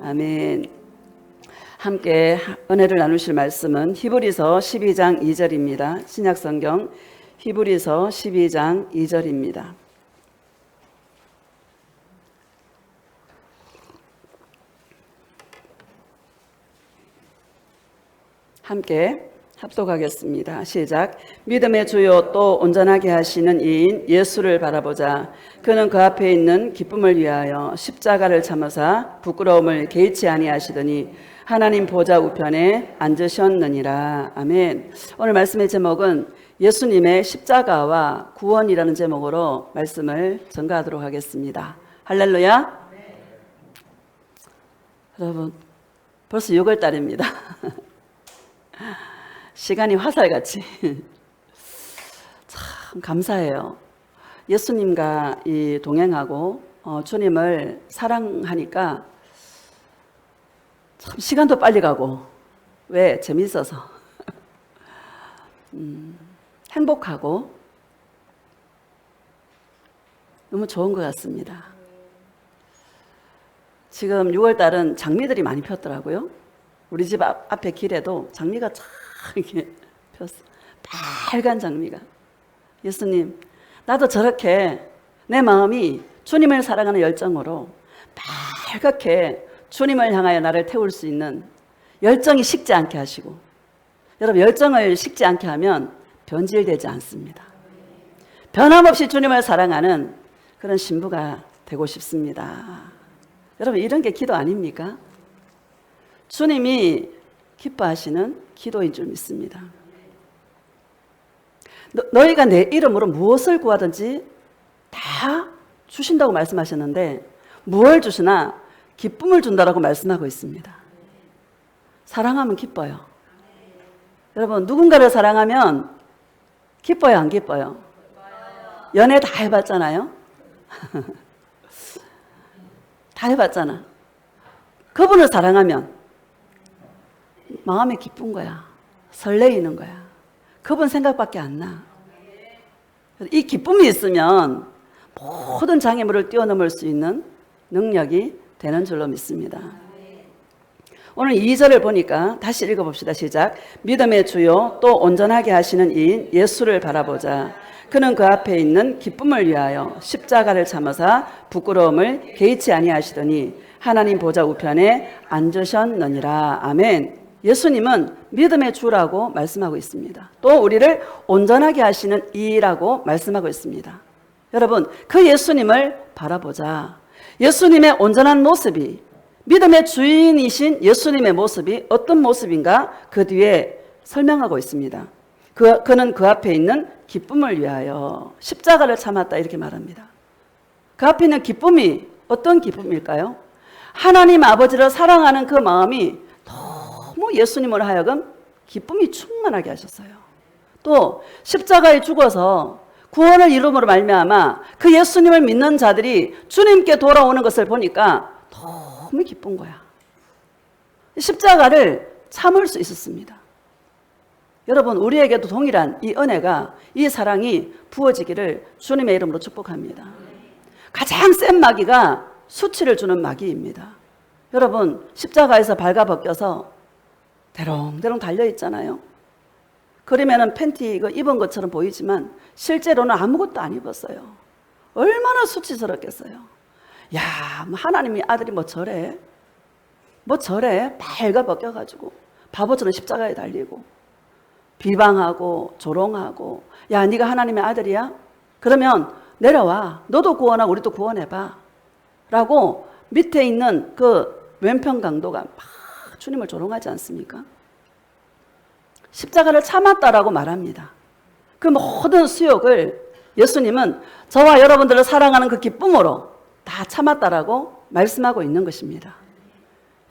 아멘. 함께 은혜를 나누실 말씀은 히브리서 12장 2절입니다. 신약성경 히브리서 12장 2절입니다. 함께 합독하겠습니다. 시작. 믿음의 주요 또 온전하게 하시는 이인 예수를 바라보자. 그는 그 앞에 있는 기쁨을 위하여 십자가를 참으사 부끄러움을 개의치 아니하시더니 하나님 보좌 우편에 앉으셨느니라. 아멘. 오늘 말씀의 제목은 예수님의 십자가와 구원이라는 제목으로 말씀을 전가하도록 하겠습니다. 할렐루야. 여러분, 벌써 6월 달입니다. 시간이 화살같이 참 감사해요. 예수님과 동행하고 주님을 사랑하니까 참 시간도 빨리 가고, 왜? 재밌어서 행복하고 너무 좋은 것 같습니다. 지금 6월달은 장미들이 많이 폈더라고요. 우리 집 앞에 길에도 장미가 참 이렇게 폈어. 빨간 장미가. 예수님, 나도 저렇게 내 마음이 주님을 사랑하는 열정으로 빨갛게 주님을 향하여 나를 태울 수 있는 열정이 식지 않게 하시고, 여러분, 열정을 식지 않게 하면 변질되지 않습니다. 변함없이 주님을 사랑하는 그런 신부가 되고 싶습니다. 여러분, 이런 게 기도 아닙니까? 주님이 기뻐하시는 기도인 줄 믿습니다. 너희가 내 이름으로 무엇을 구하든지 다 주신다고 말씀하셨는데, 무엇을 주시나 기쁨을 준다라고 말씀하고 있습니다. 사랑하면 기뻐요. 여러분, 누군가를 사랑하면 기뻐요, 안 기뻐요? 연애 다 해봤잖아요. 다 해봤잖아. 그분을 사랑하면 마음이 기쁜 거야. 설레이는 거야. 그분 생각밖에 안 나. 이 기쁨이 있으면 모든 장애물을 뛰어넘을 수 있는 능력이 되는 줄로 믿습니다. 오늘 2절을 보니까 다시 읽어봅시다. 시작. 믿음의 주요 또 온전하게 하시는 이인 예수를 바라보자. 그는 그 앞에 있는 기쁨을 위하여 십자가를 참으사 부끄러움을 개의치 아니하시더니 하나님 보좌 우편에 앉으셨느니라. 아멘. 예수님은 믿음의 주라고 말씀하고 있습니다. 또 우리를 온전하게 하시는 이라고 말씀하고 있습니다. 여러분, 그 예수님을 바라보자. 예수님의 온전한 모습이, 믿음의 주인이신 예수님의 모습이 어떤 모습인가 그 뒤에 설명하고 있습니다. 그는 그 앞에 있는 기쁨을 위하여 십자가를 참았다, 이렇게 말합니다. 그 앞에 있는 기쁨이 어떤 기쁨일까요? 하나님 아버지를 사랑하는 그 마음이 너무 예수님을 하여금 기쁨이 충만하게 하셨어요. 또 십자가에 죽어서 구원을 이름으로 말미암아 그 예수님을 믿는 자들이 주님께 돌아오는 것을 보니까 너무 기쁜 거야. 십자가를 참을 수 있었습니다. 여러분, 우리에게도 동일한 이 은혜가, 이 사랑이 부어지기를 주님의 이름으로 축복합니다. 가장 센 마귀가 수치를 주는 마귀입니다. 여러분, 십자가에서 발가벗겨서 대롱대롱 달려있잖아요. 그러면은 팬티 이거 입은 것처럼 보이지만 실제로는 아무것도 안 입었어요. 얼마나 수치스럽겠어요. 야, 하나님의 아들이 뭐 저래? 뭐 저래? 발가벗겨가지고 바보처럼 십자가에 달리고 비방하고 조롱하고, 야, 네가 하나님의 아들이야? 그러면 내려와. 너도 구원하고 우리도 구원해봐. 라고 밑에 있는 그 왼편 강도가 막 주님을 조롱하지 않습니까? 십자가를 참았다라고 말합니다. 그 모든 수욕을 예수님은 저와 여러분들을 사랑하는 그 기쁨으로 다 참았다라고 말씀하고 있는 것입니다.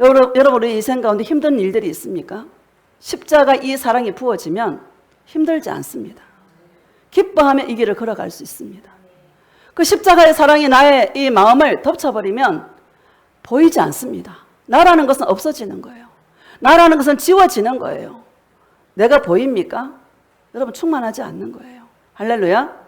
여러분, 우리 인생 가운데 힘든 일들이 있습니까? 십자가 이 사랑이 부어지면 힘들지 않습니다. 기뻐하며 이 길을 걸어갈 수 있습니다. 그 십자가의 사랑이 나의 이 마음을 덮쳐버리면 보이지 않습니다. 나라는 것은 없어지는 거예요. 나라는 것은 지워지는 거예요. 내가 보입니까? 여러분, 충만하지 않는 거예요. 할렐루야.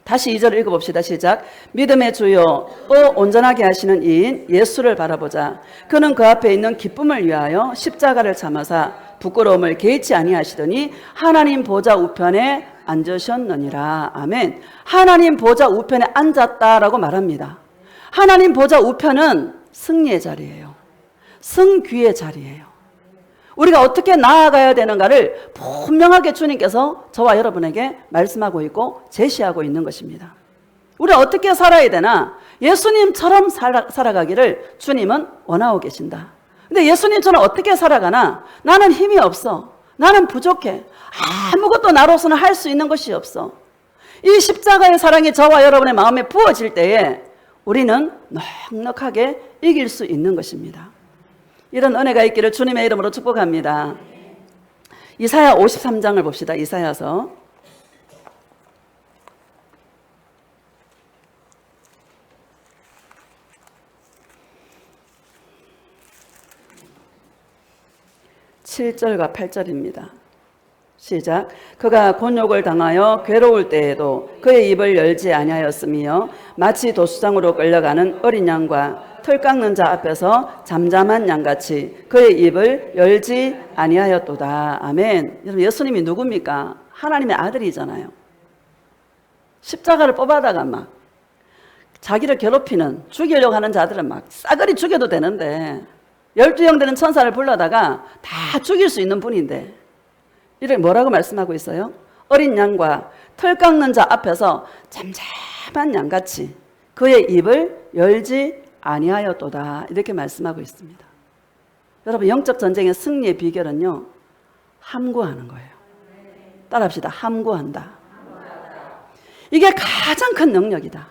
다시 2절 읽어봅시다. 시작. 믿음의 주요 또 온전하게 하시는 이인 예수를 바라보자. 그는 그 앞에 있는 기쁨을 위하여 십자가를 참으사 부끄러움을 개의치 아니하시더니 하나님 보좌 우편에 앉으셨느니라. 아멘. 하나님 보좌 우편에 앉았다라고 말합니다. 하나님 보좌 우편은 승리의 자리예요. 승귀의 자리예요. 우리가 어떻게 나아가야 되는가를 분명하게 주님께서 저와 여러분에게 말씀하고 있고 제시하고 있는 것입니다. 우리가 어떻게 살아야 되나? 예수님처럼 살아가기를 주님은 원하고 계신다. 근데 예수님처럼 어떻게 살아가나? 나는 힘이 없어. 나는 부족해. 아무것도 나로서는 할 수 있는 것이 없어. 이 십자가의 사랑이 저와 여러분의 마음에 부어질 때에 우리는 넉넉하게 이길 수 있는 것입니다. 이런 은혜가 있기를 주님의 이름으로 축복합니다. 이사야 53장을 봅시다. 이사야서 7절과 8절입니다. 시작. 그가 곤욕을 당하여 괴로울 때에도 그의 입을 열지 아니하였으며 마치 도수장으로 끌려가는 어린 양과 털 깎는 자 앞에서 잠잠한 양같이 그의 입을 열지 아니하였도다. 아멘. 여러분, 예수님이 누굽니까? 하나님의 아들이잖아요. 십자가를 뽑아다가 막 자기를 괴롭히는, 죽이려고 하는 자들은 막 싸그리 죽여도 되는데 12형 되는 천사를 불러다가 다 죽일 수 있는 분인데 이를 뭐라고 말씀하고 있어요? 어린 양과 털 깎는 자 앞에서 잠잠한 양같이 그의 입을 열지 아니하였도다. 이렇게 말씀하고 있습니다. 여러분, 영적 전쟁의 승리의 비결은요, 함구하는 거예요. 따라합시다. 함구한다. 이게 가장 큰 능력이다.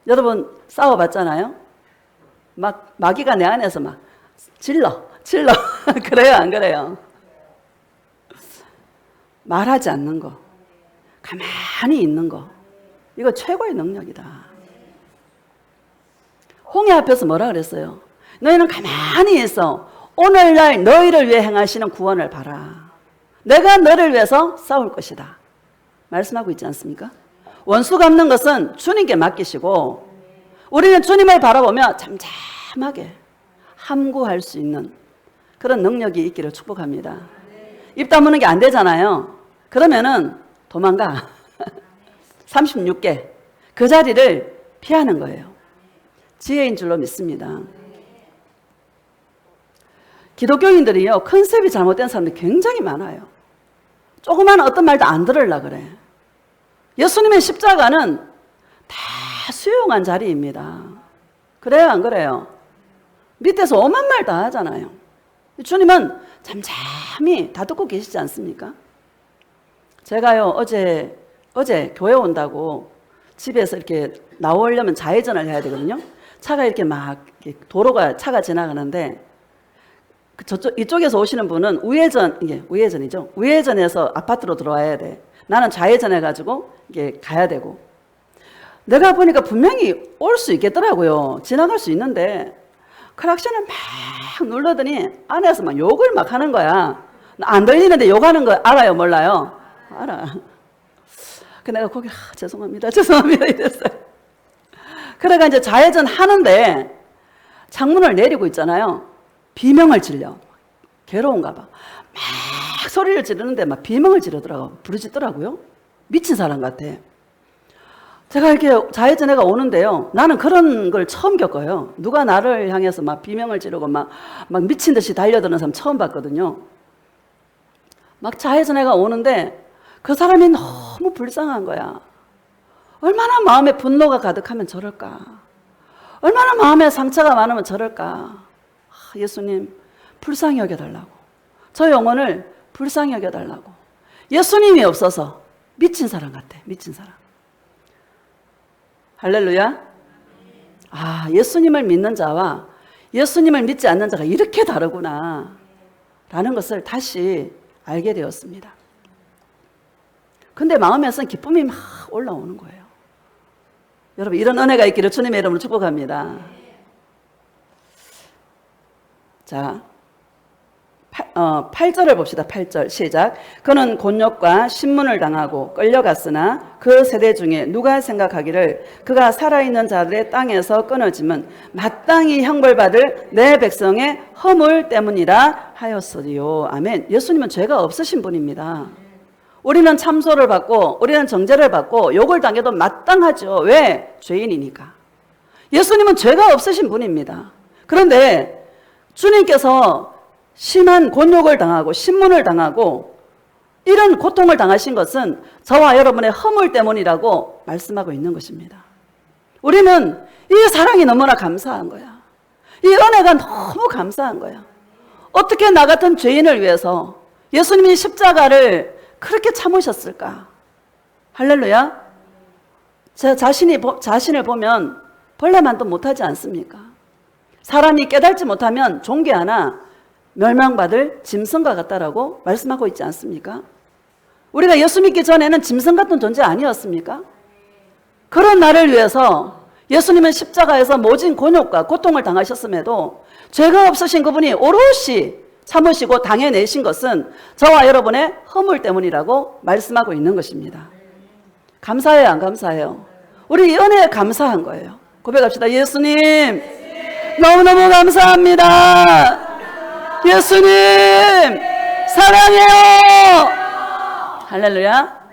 여러분, 싸워봤잖아요? 막 마귀가 내 안에서 막 질러 그래요, 안 그래요? 말하지 않는 거, 가만히 있는 거, 이거 최고의 능력이다. 홍해 앞에서 뭐라 그랬어요? 너희는 가만히 있어. 오늘날 너희를 위해 행하시는 구원을 봐라. 내가 너를 위해서 싸울 것이다. 말씀하고 있지 않습니까? 원수 갚는 것은 주님께 맡기시고 우리는 주님을 바라보며 잠잠하게 함구할 수 있는 그런 능력이 있기를 축복합니다. 입 다무는 게 안 되잖아요. 그러면은 도망가. 36개. 그 자리를 피하는 거예요. 지혜인 줄로 믿습니다. 기독교인들이요, 컨셉이 잘못된 사람들이 굉장히 많아요. 조그만 어떤 말도 안 들으려고 그래. 예수님의 십자가는 다 수용한 자리입니다. 그래요, 안 그래요? 밑에서 오만 말 다 하잖아요. 주님은 잠잠히 다 듣고 계시지 않습니까? 제가요, 어제 교회 온다고 집에서 이렇게 나오려면 좌회전을 해야 되거든요. 차가 이렇게 막 도로가 차가 지나가는데 이쪽에서 오시는 분은 이게 우회전이죠. 우회전해서 아파트로 들어와야 돼. 나는 좌회전해가지고 이게 가야 되고. 내가 보니까 분명히 올 수 있겠더라고요. 지나갈 수 있는데 클락션을 막 눌러더니 안에서 막 욕을 막 하는 거야. 안 들리는데 욕하는 거 알아요, 몰라요? 알아. 그 내가 거기 죄송합니다 이랬어요. 그래가 이제 좌회전 하는데 창문을 내리고 있잖아요. 비명을 질려. 괴로운가 봐. 막 소리를 지르는데 막 비명을 지르더라고. 부르짖더라고요. 미친 사람 같아. 제가 이렇게 좌회전해가 오는데요. 나는 그런 걸 처음 겪어요. 누가 나를 향해서 막 비명을 지르고 막 미친 듯이 달려드는 사람 처음 봤거든요. 막 좌회전해가 오는데 그 사람이 너무 불쌍한 거야. 얼마나 마음에 분노가 가득하면 저럴까? 얼마나 마음에 상처가 많으면 저럴까? 예수님, 불쌍히 여겨달라고. 저 영혼을 불쌍히 여겨달라고. 예수님이 없어서 미친 사람 같아, 미친 사람. 할렐루야. 예수님을 믿는 자와 예수님을 믿지 않는 자가 이렇게 다르구나 라는 것을 다시 알게 되었습니다. 근데 마음에서는 기쁨이 막 올라오는 거예요. 여러분, 이런 은혜가 있기를 주님의 이름으로 축복합니다. 자, 8절을 봅시다. 8절 시작. 그는 곤욕과 신문을 당하고 끌려갔으나 그 세대 중에 누가 생각하기를 그가 살아있는 자들의 땅에서 끊어짐은 마땅히 형벌받을 내 백성의 허물 때문이라 하였으리요. 아멘. 예수님은 죄가 없으신 분입니다. 우리는 참소를 받고 우리는 정죄를 받고 욕을 당해도 마땅하죠. 왜? 죄인이니까. 예수님은 죄가 없으신 분입니다. 그런데 주님께서 심한 곤욕을 당하고 신문을 당하고 이런 고통을 당하신 것은 저와 여러분의 허물 때문이라고 말씀하고 있는 것입니다. 우리는 이 사랑이 너무나 감사한 거야. 이 은혜가 너무 감사한 거야. 어떻게 나 같은 죄인을 위해서 예수님이 십자가를 그렇게 참으셨을까? 할렐루야. 제 자신을 보면 벌레만도 못하지 않습니까? 사람이 깨달지 못하면 종기 하나 멸망받을 짐승과 같다라고 말씀하고 있지 않습니까? 우리가 예수 믿기 전에는 짐승 같은 존재 아니었습니까? 그런 나를 위해서 예수님은 십자가에서 모진 곤욕과 고통을 당하셨음에도 죄가 없으신 그분이 오롯이 참으시고 당해내신 것은 저와 여러분의 허물 때문이라고 말씀하고 있는 것입니다. 감사해요, 안 감사해요? 우리 이 은혜에 감사한 거예요. 고백합시다. 예수님, 너무너무 감사합니다. 예수님, 사랑해요. 할렐루야.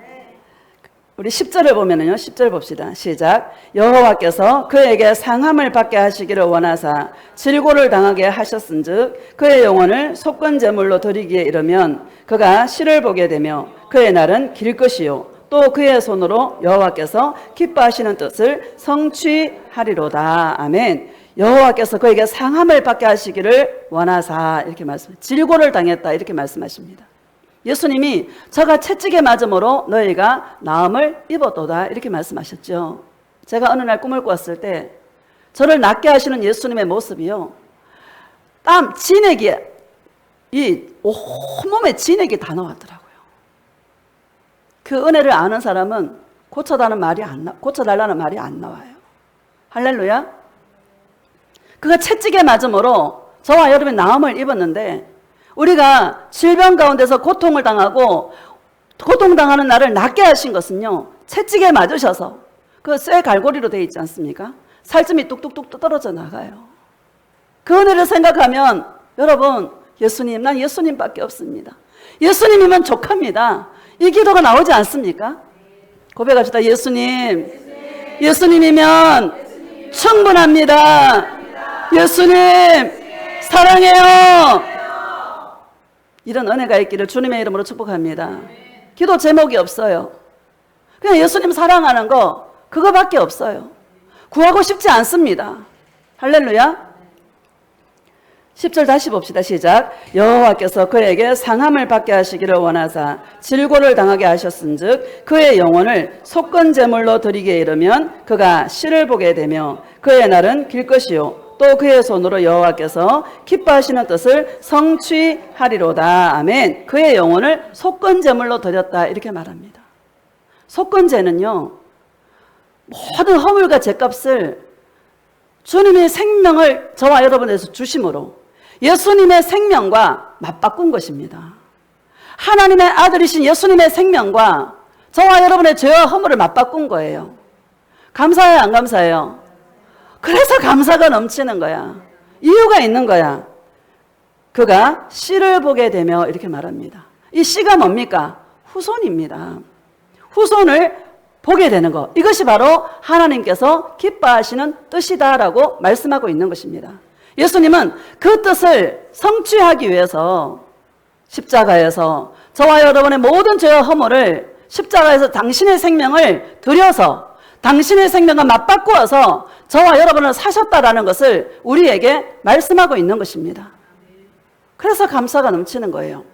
우리 10절을 보면은요, 10절 봅시다. 시작. 여호와께서 그에게 상함을 받게 하시기를 원하사 질고를 당하게 하셨은즉 그의 영혼을 속건 제물로 드리기에 이르면 그가 실을 보게 되며 그의 날은 길 것이요 또 그의 손으로 여호와께서 기뻐하시는 뜻을 성취하리로다. 아멘. 여호와께서 그에게 상함을 받게 하시기를 원하사 이렇게 질고를 당했다 이렇게 말씀하십니다. 예수님이 저가 채찍에 맞음으로 너희가 나음을 입었도다 이렇게 말씀하셨죠. 제가 어느 날 꿈을 꾸었을 때 저를 낫게 하시는 예수님의 모습이요, 땀, 진액이 이 온몸에 진액이 다 나왔더라고요. 그 은혜를 아는 사람은 고쳐달라는 말이 안 나와요. 할렐루야. 그가 채찍에 맞음으로 저와 여러분이 나음을 입었는데 우리가 질병 가운데서 고통을 당하고 고통당하는 나를 낫게 하신 것은요, 채찍에 맞으셔서 그 쇠 갈고리로 되어 있지 않습니까? 살점이 뚝뚝뚝 떨어져 나가요. 그 은혜를 생각하면 여러분, 예수님, 난 예수님밖에 없습니다. 예수님이면 족합니다. 이 기도가 나오지 않습니까? 고백합시다. 예수님, 예수님이면 충분합니다. 예수님, 사랑해요. 이런 은혜가 있기를 주님의 이름으로 축복합니다. 기도 제목이 없어요. 그냥 예수님 사랑하는 거 그거밖에 없어요. 구하고 싶지 않습니다. 할렐루야. 10절 다시 봅시다. 시작. 여호와께서 그에게 상함을 받게 하시기를 원하사 질고를 당하게 하셨은즉 그의 영혼을 속건 제물로 드리기에 이르면 그가 실을 보게 되며 그의 날은 길 것이요 또 그의 손으로 여호와께서 기뻐하시는 뜻을 성취하리로다. 아멘. 그의 영혼을 속건 제물로 드렸다 이렇게 말합니다. 속건제는요, 모든 허물과 죄값을 주님의 생명을 저와 여러분에서 주심으로 예수님의 생명과 맞바꾼 것입니다. 하나님의 아들이신 예수님의 생명과 저와 여러분의 죄와 허물을 맞바꾼 거예요. 감사해요, 안 감사해요? 그래서 감사가 넘치는 거야. 이유가 있는 거야. 그가 씨를 보게 되며 이렇게 말합니다. 이 씨가 뭡니까? 후손입니다. 후손을 보게 되는 것. 이것이 바로 하나님께서 기뻐하시는 뜻이다라고 말씀하고 있는 것입니다. 예수님은 그 뜻을 성취하기 위해서 십자가에서 저와 여러분의 모든 죄와 허물을 십자가에서 당신의 생명을 들여서 당신의 생명과 맞바꾸어서 저와 여러분을 사셨다라는 것을 우리에게 말씀하고 있는 것입니다. 그래서 감사가 넘치는 거예요.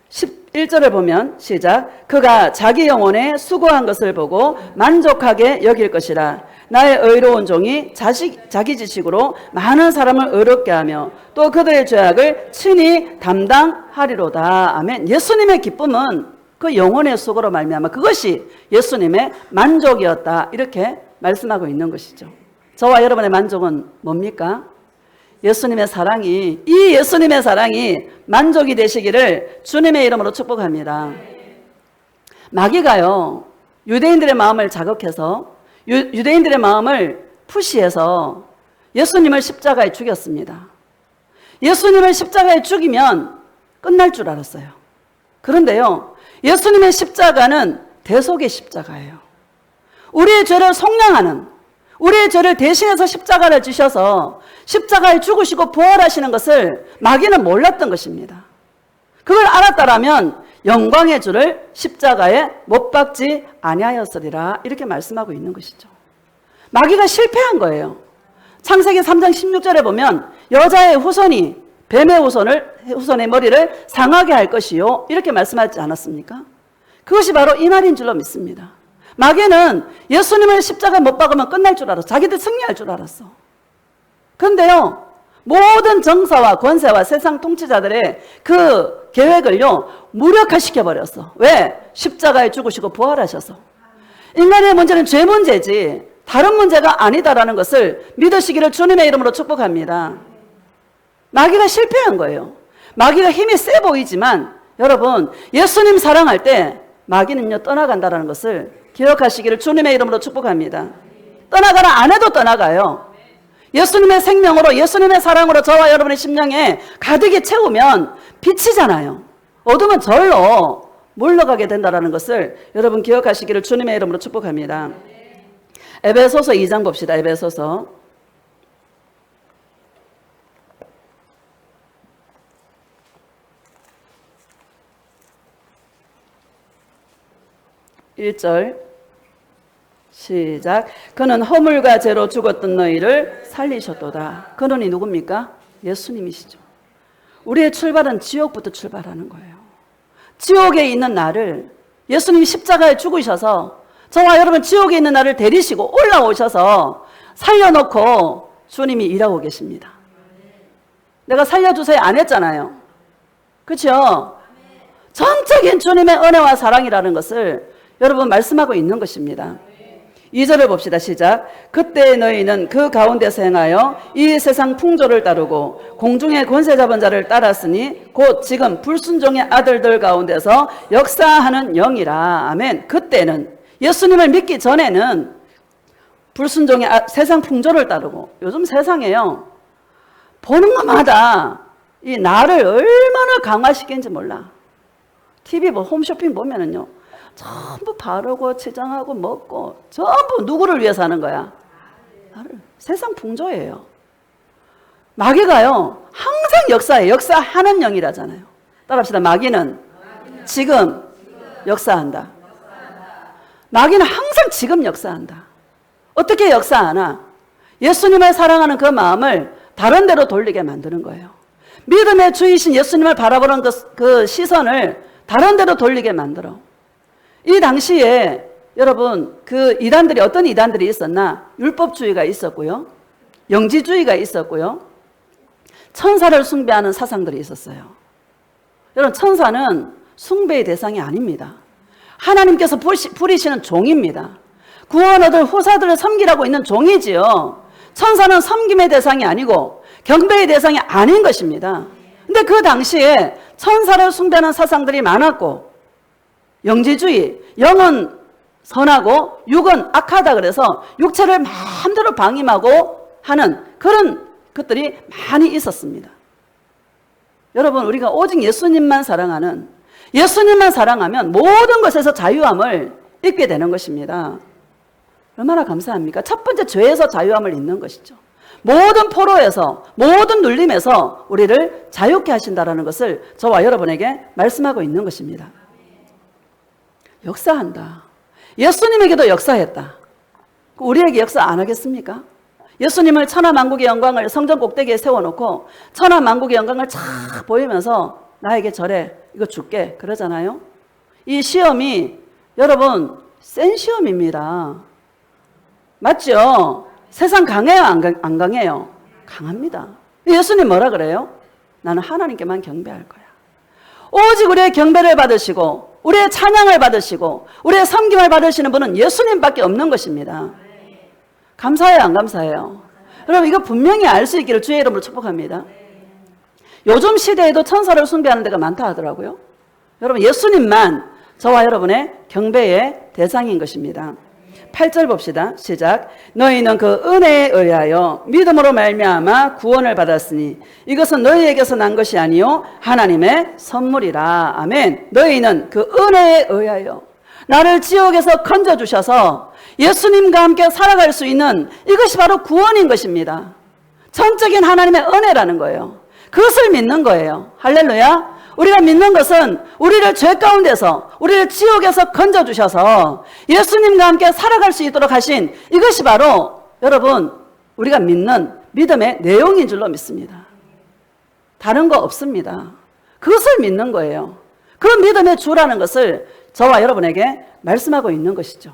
11절을 보면 시작. 그가 자기 영혼에 수고한 것을 보고 만족하게 여길 것이라. 나의 의로운 종이 자기 지식으로 많은 사람을 의롭게 하며 또 그들의 죄악을 친히 담당하리로다. 아멘. 예수님의 기쁨은 그 영혼의 수고로 말미암아 그것이 예수님의 만족이었다 이렇게 말씀하고 있는 것이죠. 저와 여러분의 만족은 뭡니까? 예수님의 사랑이, 이 예수님의 사랑이 만족이 되시기를 주님의 이름으로 축복합니다. 마귀가요, 유대인들의 마음을 자극해서 유대인들의 마음을 푸시해서 예수님을 십자가에 죽였습니다. 예수님을 십자가에 죽이면 끝날 줄 알았어요. 그런데요, 예수님의 십자가는 대속의 십자가예요. 우리의 죄를 속량하는, 우리의 죄를 대신해서 십자가를 지셔서 십자가에 죽으시고 부활하시는 것을 마귀는 몰랐던 것입니다. 그걸 알았다라면 영광의 주를 십자가에 못 박지 아니하였으리라, 이렇게 말씀하고 있는 것이죠. 마귀가 실패한 거예요. 창세기 3장 16절에 보면 여자의 후손이 뱀의 후손의 머리를 상하게 할 것이요, 이렇게 말씀하지 않았습니까? 그것이 바로 이 말인 줄로 믿습니다. 마귀는 예수님을 십자가에 못 박으면 끝날 줄 알았어. 자기들 승리할 줄 알았어. 그런데요, 모든 정사와 권세와 세상 통치자들의 그 계획을요, 무력화시켜버렸어. 왜? 십자가에 죽으시고 부활하셔서. 인간의 문제는 죄 문제지 다른 문제가 아니다라는 것을 믿으시기를 주님의 이름으로 축복합니다. 마귀가 실패한 거예요. 마귀가 힘이 세 보이지만 여러분, 예수님 사랑할 때 마귀는요, 떠나간다는 것을 기억하시기를 주님의 이름으로 축복합니다. 떠나가라 안 해도 떠나가요. 예수님의 생명으로, 예수님의 사랑으로 저와 여러분의 심령에 가득히 채우면 빛이잖아요. 어둠은 절로 물러가게 된다는 것을 여러분 기억하시기를 주님의 이름으로 축복합니다. 에베소서 2장 봅시다. 에베소서 1절 시작. 그는 허물과 죄로 죽었던 너희를 살리셨도다. 그분이 누굽니까? 예수님이시죠. 우리의 출발은 지옥부터 출발하는 거예요. 지옥에 있는 나를 예수님이 십자가에 죽으셔서 저와 여러분 지옥에 있는 나를 데리시고 올라오셔서 살려놓고 주님이 일하고 계십니다. 내가 살려주세요 안 했잖아요. 그렇죠? 전적인 주님의 은혜와 사랑이라는 것을 여러분 말씀하고 있는 것입니다. 2절을 봅시다. 시작. 그때 너희는 그 가운데서 행하여 이 세상 풍조를 따르고 공중의 권세 잡은 자를 따랐으니 곧 지금 불순종의 아들들 가운데서 역사하는 영이라. 아멘. 그때는 예수님을 믿기 전에는 불순종의 세상 풍조를 따르고, 요즘 세상에요, 보는 것마다 이 나를 얼마나 강화시키는지 몰라. TV 홈쇼핑 보면은요, 전부 바르고 치장하고 먹고 전부 누구를 위해서 하는 거야? 나를. 세상 풍조예요. 마귀가요, 항상 역사해. 역사하는 영이라잖아요. 따라합시다. 마귀는 지금 역사한다. 마귀는 항상 지금 역사한다. 어떻게 역사하나? 예수님을 사랑하는 그 마음을 다른 데로 돌리게 만드는 거예요. 믿음의 주이신 예수님을 바라보는 그 시선을 다른 데로 돌리게 만들어. 이 당시에 여러분, 그 이단들이, 어떤 이단들이 있었나? 율법주의가 있었고요, 영지주의가 있었고요, 천사를 숭배하는 사상들이 있었어요. 여러분, 천사는 숭배의 대상이 아닙니다. 하나님께서 부리시는 종입니다. 구원 얻을 후사들을 섬기라고 있는 종이지요. 천사는 섬김의 대상이 아니고 경배의 대상이 아닌 것입니다. 근데 그 당시에 천사를 숭배하는 사상들이 많았고, 영지주의, 영은 선하고 육은 악하다 그래서 육체를 마음대로 방임하고 하는 그런 것들이 많이 있었습니다. 여러분, 우리가 오직 예수님만 사랑하는, 예수님만 사랑하면 모든 것에서 자유함을 잊게 되는 것입니다. 얼마나 감사합니까? 첫 번째, 죄에서 자유함을 잊는 것이죠. 모든 포로에서, 모든 눌림에서 우리를 자유케 하신다는 것을 저와 여러분에게 말씀하고 있는 것입니다. 역사한다. 예수님에게도 역사했다. 우리에게 역사 안 하겠습니까? 예수님을 천하만국의 영광을 성전 꼭대기에 세워놓고 천하만국의 영광을 쫙 보이면서 나에게 절해, 이거 줄게, 그러잖아요. 이 시험이 여러분 센 시험입니다. 맞죠? 세상 강해요, 안 강해요? 강합니다. 예수님 뭐라 그래요? 나는 하나님께만 경배할 거야. 오직 우리의 경배를 받으시고 우리의 찬양을 받으시고 우리의 섬김을 받으시는 분은 예수님밖에 없는 것입니다. 감사해요, 안 감사해요? 여러분 이거 분명히 알 수 있기를 주의 이름으로 축복합니다. 요즘 시대에도 천사를 숭배하는 데가 많다 하더라고요. 여러분 예수님만 저와 여러분의 경배의 대상인 것입니다. 8절 봅시다. 시작. 너희는 그 은혜에 의하여 믿음으로 말미암아 구원을 받았으니 이것은 너희에게서 난 것이 아니요 하나님의 선물이라. 아멘. 너희는 그 은혜에 의하여 나를 지옥에서 건져주셔서 예수님과 함께 살아갈 수 있는 이것이 바로 구원인 것입니다. 전적인 하나님의 은혜라는 거예요. 그것을 믿는 거예요. 할렐루야. 우리가 믿는 것은 우리를 죄 가운데서 우리를 지옥에서 건져주셔서 예수님과 함께 살아갈 수 있도록 하신 이것이 바로 여러분 우리가 믿는 믿음의 내용인 줄로 믿습니다. 다른 거 없습니다. 그것을 믿는 거예요. 그런 믿음의 주라는 것을 저와 여러분에게 말씀하고 있는 것이죠.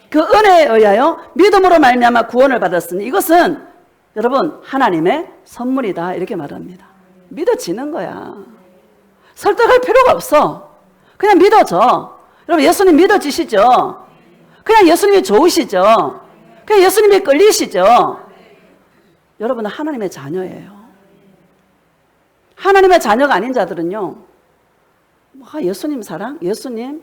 그 은혜에 의하여 믿음으로 말미암아 구원을 받았으니 이것은 여러분 하나님의 선물이다 이렇게 말합니다. 믿어지는 거야. 설득할 필요가 없어. 그냥 믿어져. 여러분 예수님 믿어지시죠? 그냥 예수님이 좋으시죠? 그냥 예수님이 끌리시죠? 여러분은 하나님의 자녀예요. 하나님의 자녀가 아닌 자들은요. 예수님 사랑? 예수님?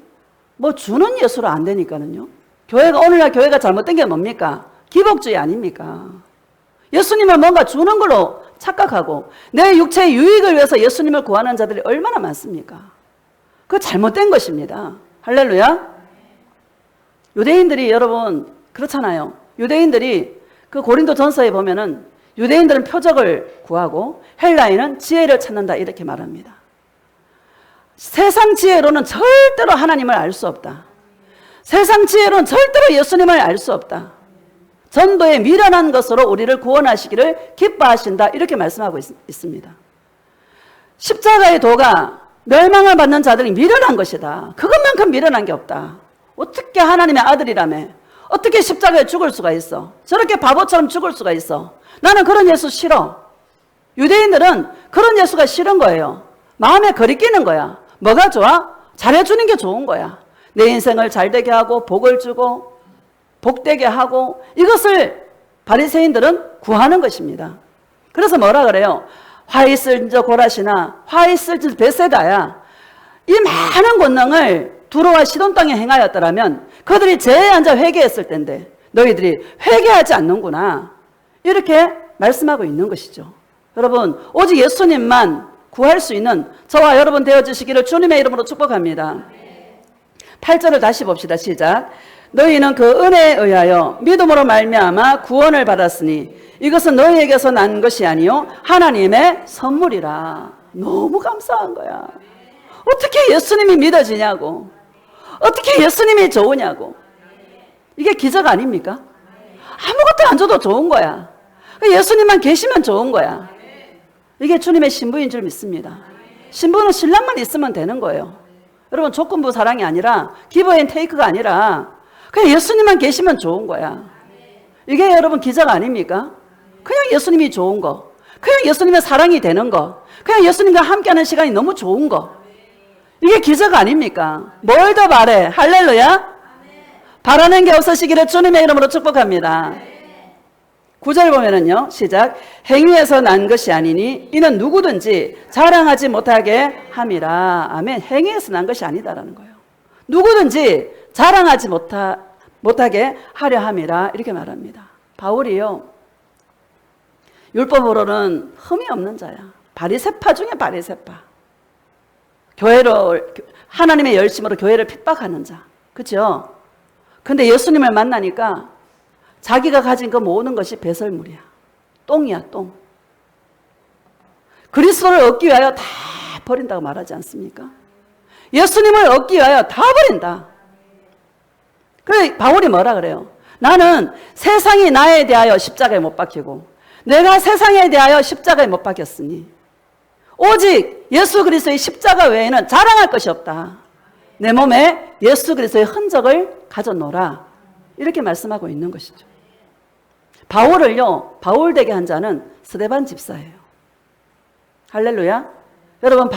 뭐 주는 예수로 안 되니까는요. 교회가 오늘날 교회가 잘못된 게 뭡니까? 기복주의 아닙니까? 예수님을 뭔가 주는 걸로 착각하고 내 육체의 유익을 위해서 예수님을 구하는 자들이 얼마나 많습니까? 그거 잘못된 것입니다. 할렐루야. 유대인들이 여러분 그렇잖아요. 유대인들이 그 고린도 전서에 보면은 유대인들은 표적을 구하고 헬라인은 지혜를 찾는다 이렇게 말합니다. 세상 지혜로는 절대로 하나님을 알 수 없다. 세상 지혜로는 절대로 예수님을 알 수 없다. 전도에 미련한 것으로 우리를 구원하시기를 기뻐하신다 이렇게 말씀하고 있습니다. 십자가의 도가 멸망을 받는 자들이 미련한 것이다. 그것만큼 미련한 게 없다. 어떻게 하나님의 아들이라며 어떻게 십자가에 죽을 수가 있어? 저렇게 바보처럼 죽을 수가 있어? 나는 그런 예수 싫어. 유대인들은 그런 예수가 싫은 거예요. 마음에 거리끼는 거야. 뭐가 좋아? 잘해주는 게 좋은 거야. 내 인생을 잘되게 하고 복을 주고 복되게 하고 이것을 바리새인들은 구하는 것입니다. 그래서 뭐라 그래요? 화 있을저 고라시나 화 있을저 베세다야. 이 많은 권능을 두로와 시돈 땅에 행하였더라면 그들이 제에 앉아 회개했을 텐데 너희들이 회개하지 않는구나. 이렇게 말씀하고 있는 것이죠. 여러분 오직 예수님만 구할 수 있는 저와 여러분 되어주시기를 주님의 이름으로 축복합니다. 8절을 다시 봅시다. 시작. 너희는 그 은혜에 의하여 믿음으로 말미암아 구원을 받았으니 이것은 너희에게서 난 것이 아니요 하나님의 선물이라. 너무 감사한 거야. 어떻게 예수님이 믿어지냐고. 어떻게 예수님이 좋으냐고. 이게 기적 아닙니까? 아무것도 안 줘도 좋은 거야. 예수님만 계시면 좋은 거야. 이게 주님의 신부인 줄 믿습니다. 신부는 신랑만 있으면 되는 거예요. 여러분 조건부 사랑이 아니라 기브 앤 테이크가 아니라 그냥 예수님만 계시면 좋은 거야. 이게 여러분 기적 아닙니까? 그냥 예수님이 좋은 거, 그냥 예수님의 사랑이 되는 거, 그냥 예수님과 함께하는 시간이 너무 좋은 거. 이게 기적 아닙니까? 뭘 더 바래? 할렐루야. 바라는 게 없으시기를 주님의 이름으로 축복합니다. 9절 보면은요. 시작. 행위에서 난 것이 아니니 이는 누구든지 자랑하지 못하게 함이라. 아멘. 행위에서 난 것이 아니다라는 거예요. 누구든지 자랑하지 못하게 하려 함이라 이렇게 말합니다. 바울이요. 율법으로는 흠이 없는 자야. 바리새파 중에 바리새파. 교회를 하나님의 열심으로 교회를 핍박하는 자. 그렇죠? 근데 예수님을 만나니까 자기가 가진 그 모든 것이 배설물이야. 똥이야, 똥. 그리스도를 얻기 위하여 다 버린다고 말하지 않습니까? 예수님을 얻기 위하여 다 버린다. 그래 바울이 뭐라 그래요? 나는 세상이 나에 대하여 십자가에 못 박히고 내가 세상에 대하여 십자가에 못 박혔으니 오직 예수 그리스도의 십자가 외에는 자랑할 것이 없다. 내 몸에 예수 그리스도의 흔적을 가져놓으라. 이렇게 말씀하고 있는 것이죠. 바울을요, 바울 되게 한 자는 스데반 집사예요. 할렐루야. 여러분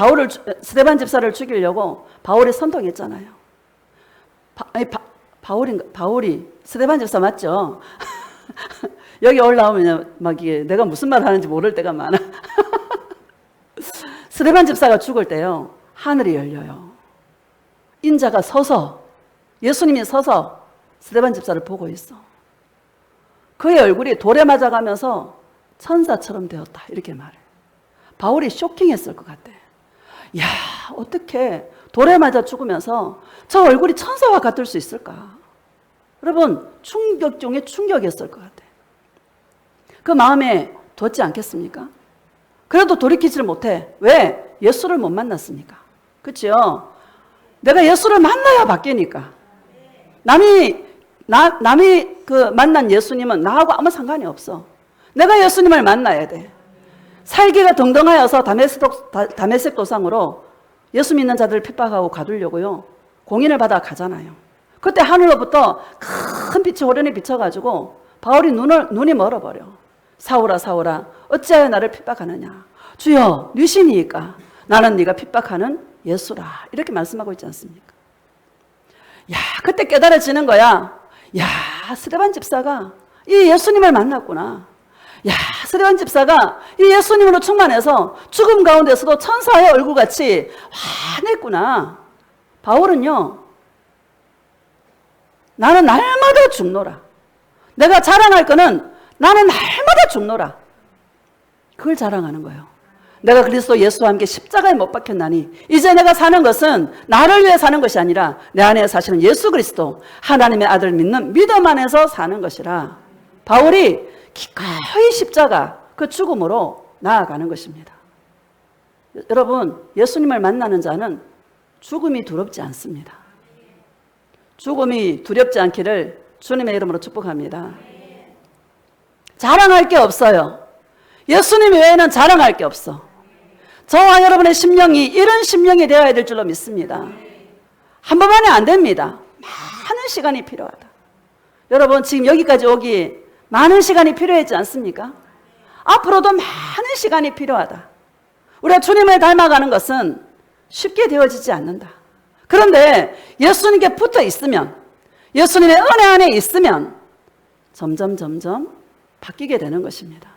스데반 집사를 죽이려고 바울이 선동했잖아요. 바울이 스데반 집사 맞죠? 여기 올라오면 막 이게 내가 무슨 말 하는지 모를 때가 많아. 스데반 집사가 죽을 때요, 하늘이 열려요. 인자가 서서, 예수님이 서서 스데반 집사를 보고 있어. 그의 얼굴이 돌에 맞아가면서 천사처럼 되었다, 이렇게 말해. 바울이 쇼킹했을 것 같아. 야, 어떻게 돌에 맞아 죽으면서 저 얼굴이 천사와 같을 수 있을까? 여러분, 충격 중에 충격이었을 것 같아. 그 마음에 뒀지 않겠습니까? 그래도 돌이키지를 못해. 왜? 예수를 못 만났으니까. 그렇죠? 내가 예수를 만나야 바뀌니까. 남이 만난 예수님은 나하고 아무 상관이 없어. 내가 예수님을 만나야 돼. 살기가 등등하여서 다메섹 도상으로 예수 믿는 자들을 핍박하고 가두려고요, 공인을 받아 가잖아요. 그때 하늘로부터 큰 빛이 호련히 비쳐가지고 바울이 눈이 멀어버려. 사울아 사울아 어찌하여 나를 핍박하느냐. 주여 네 신이니까 나는 네가 핍박하는 예수라, 이렇게 말씀하고 있지 않습니까? 야, 그때 깨달아지는 거야. 야, 스데반 집사가 이 예수님을 만났구나. 야, 스데반 집사가 이 예수님으로 충만해서 죽음 가운데서도 천사의 얼굴같이 환했구나. 바울은요, 나는 날마다 죽노라. 내가 자랑할 거는 나는 날마다 죽노라. 그걸 자랑하는 거예요. 내가 그리스도 예수와 함께 십자가에 못 박혔나니 이제 내가 사는 것은 나를 위해 사는 것이 아니라 내 안에 사시는 예수 그리스도 하나님의 아들 믿는 믿음 안에서 사는 것이라. 바울이 기꺼이 십자가 그 죽음으로 나아가는 것입니다. 여러분, 예수님을 만나는 자는 죽음이 두렵지 않습니다. 죽음이 두렵지 않기를 주님의 이름으로 축복합니다. 자랑할 게 없어요. 예수님 외에는 자랑할 게 없어. 저와 여러분의 심령이 이런 심령이 되어야 될 줄로 믿습니다. 한 번만에 안 됩니다. 많은 시간이 필요하다. 여러분, 지금 여기까지 오기 많은 시간이 필요했지 않습니까? 앞으로도 많은 시간이 필요하다. 우리가 주님을 닮아가는 것은 쉽게 되어지지 않는다. 그런데 예수님께 붙어 있으면, 예수님의 은혜 안에 있으면 점점 바뀌게 되는 것입니다.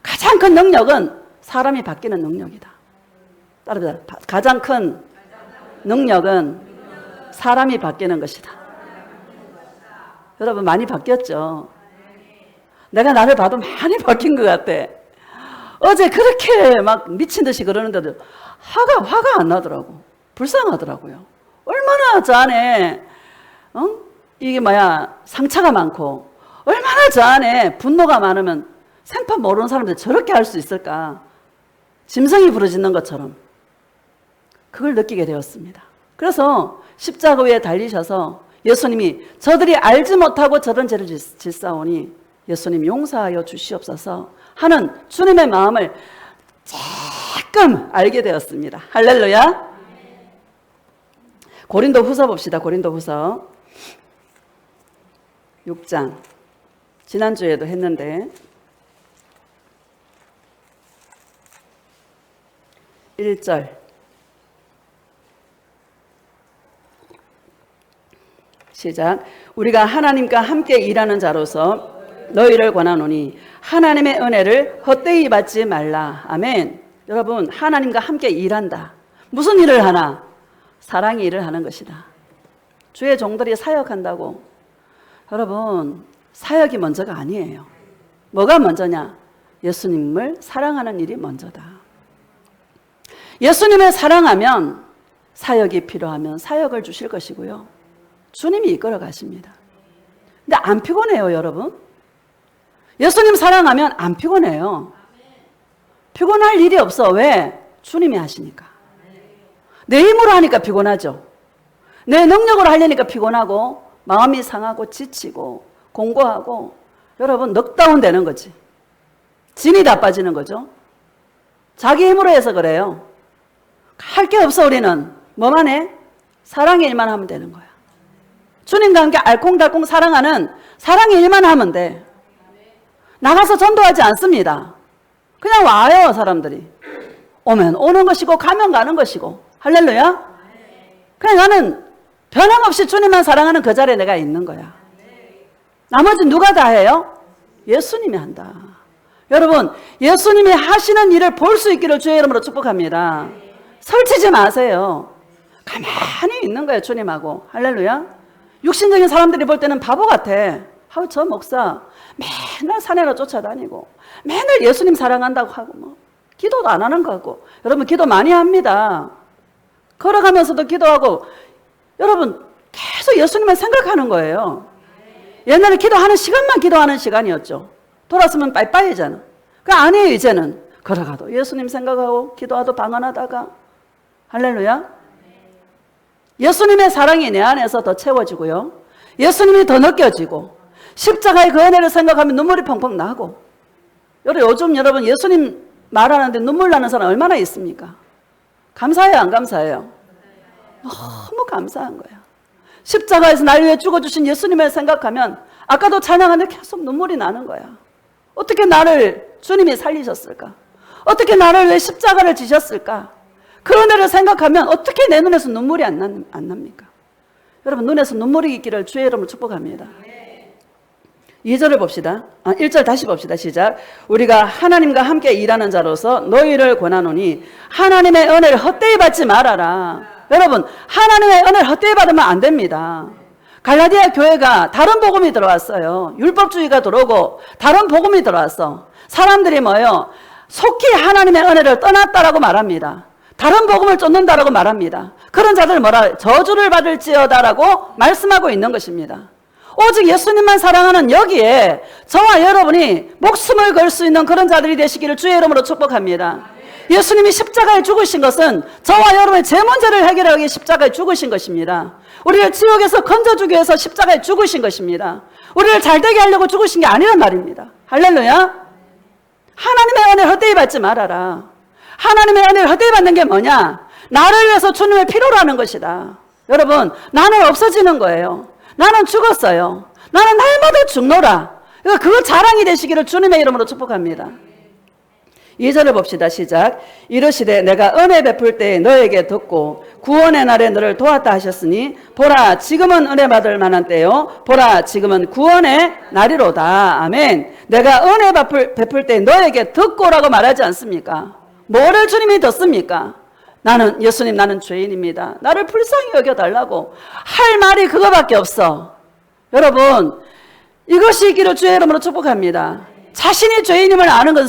가장 큰 능력은 사람이 바뀌는 능력이다. 따라합니다. 가장 큰 능력은 사람이 바뀌는 것이다. 여러분, 많이 바뀌었죠? 내가 나를 봐도 많이 바뀐 것 같아. 어제 그렇게 막 미친 듯이 그러는데도 화가 안 나더라고. 불쌍하더라고요. 얼마나 저 안에 이게 상처가 많고, 얼마나 저 안에 분노가 많으면 생판 모르는 사람들 저렇게 할 수 있을까? 짐승이 부르짖는 것처럼 그걸 느끼게 되었습니다. 그래서 십자가 위에 달리셔서 예수님이 저들이 알지 못하고 저런 죄를 짓사오니 예수님 용서하여 주시옵소서 하는 주님의 마음을 조금 알게 되었습니다. 할렐루야. 고린도 후서 봅시다. 고린도 후서 6장. 지난주에도 했는데 1절 시작. 우리가 하나님과 함께 일하는 자로서 너희를 권하노니 하나님의 은혜를 헛되이 받지 말라. 아멘. 여러분, 하나님과 함께 일한다. 무슨 일을 하나? 사랑의 일을 하는 것이다. 주의 종들이 사역한다고. 여러분, 사역이 먼저가 아니에요. 뭐가 먼저냐? 예수님을 사랑하는 일이 먼저다. 예수님을 사랑하면 사역이 필요하면 사역을 주실 것이고요, 주님이 이끌어 가십니다. 근데 안 피곤해요, 여러분? 예수님 사랑하면 안 피곤해요. 피곤할 일이 없어. 왜? 주님이 하시니까. 내 힘으로 하니까 피곤하죠. 내 능력으로 하려니까 피곤하고 마음이 상하고 지치고 공고하고, 여러분, 넉다운 되는 거지. 진이 다 빠지는 거죠. 자기 힘으로 해서 그래요. 할 게 없어. 우리는 뭐만 해? 사랑의 일만 하면 되는 거야. 주님과 함께 알콩달콩 사랑하는 사랑의 일만 하면 돼. 나가서 전도하지 않습니다. 그냥 와요. 사람들이 오면 오는 것이고 가면 가는 것이고. 할렐루야. 그냥 나는 변함없이 주님만 사랑하는 그 자리에 내가 있는 거야. 나머지 누가 다 해요? 예수님이 한다. 여러분, 예수님이 하시는 일을 볼 수 있기를 주의 이름으로 축복합니다. 설치지 마세요. 가만히 있는 거예요, 주님하고. 할렐루야. 육신적인 사람들이 볼 때는 바보 같아. 아우, 저 목사 맨날 산에로 쫓아다니고 맨날 예수님 사랑한다고 하고 뭐 기도도 안 하는 거 같고. 여러분, 기도 많이 합니다. 걸어가면서도 기도하고. 여러분, 계속 예수님을 생각하는 거예요. 옛날에 기도하는 시간만 기도하는 시간이었죠. 돌아서면 빠이빠이잖아. 그 아니에요. 이제는 걸어가도 예수님 생각하고 기도하도 방언하다가. 할렐루야. 예수님의 사랑이 내 안에서 더 채워지고요, 예수님이 더 느껴지고, 십자가의 그 은혜를 생각하면 눈물이 펑펑 나고. 요즘 여러분 예수님 말하는데 눈물 나는 사람 얼마나 있습니까? 감사해요, 안 감사해요? 너무 감사한 거예요. 십자가에서 날 위해 죽어주신 예수님을 생각하면 아까도 찬양하는데 계속 눈물이 나는 거야. 어떻게 나를 주님이 살리셨을까? 어떻게 나를 위해 십자가를 지셨을까? 그 은혜를 생각하면 어떻게 내 눈에서 눈물이 안 납니까? 여러분, 눈에서 눈물이 있기를 주의 이름으로 축복합니다. 2절을 봅시다. 1절 다시 봅시다. 시작. 우리가 하나님과 함께 일하는 자로서 너희를 권하노니 하나님의 은혜를 헛되이 받지 말아라. 여러분, 하나님의 은혜를 헛되이 받으면 안 됩니다. 갈라디아 교회가 다른 복음이 들어왔어요. 율법주의가 들어오고 다른 복음이 들어왔어. 사람들이 뭐예요? 속히 하나님의 은혜를 떠났다라고 말합니다. 다른 복음을 쫓는다라고 말합니다. 그런 자들 뭐라? 저주를 받을지어다라고 말씀하고 있는 것입니다. 오직 예수님만 사랑하는 여기에 저와 여러분이 목숨을 걸 수 있는 그런 자들이 되시기를 주의 이름으로 축복합니다. 예수님이 십자가에 죽으신 것은 저와 여러분의 제 문제를 해결하기 위해 십자가에 죽으신 것입니다. 우리를 지옥에서 건져주기 위해서 십자가에 죽으신 것입니다. 우리를 잘되게 하려고 죽으신 게 아니란 말입니다. 할렐루야. 하나님의 은혜를 헛되이 받지 말아라. 하나님의 은혜를 헛되이 받는 게 뭐냐? 나를 위해서 주님을 필요로 하는 것이다. 여러분, 나는 없어지는 거예요. 나는 죽었어요. 나는 날마다 죽노라. 그거 자랑이 되시기를 주님의 이름으로 축복합니다. 2절을 봅시다. 시작. 이르시되 내가 은혜 베풀 때에 너에게 듣고 구원의 날에 너를 도왔다 하셨으니 보라 지금은 은혜 받을 만한 때요 보라 지금은 구원의 날이로다. 아멘. 내가 은혜 베풀 때에 너에게 듣고라고 말하지 않습니까? 뭐를 주님이 듣습니까? 나는 예수님, 나는 죄인입니다. 나를 불쌍히 여겨달라고 할 말이 그거밖에 없어. 여러분, 이것이 있기를 주의 이름으로 축복합니다. 자신이 죄인임을 아는 것은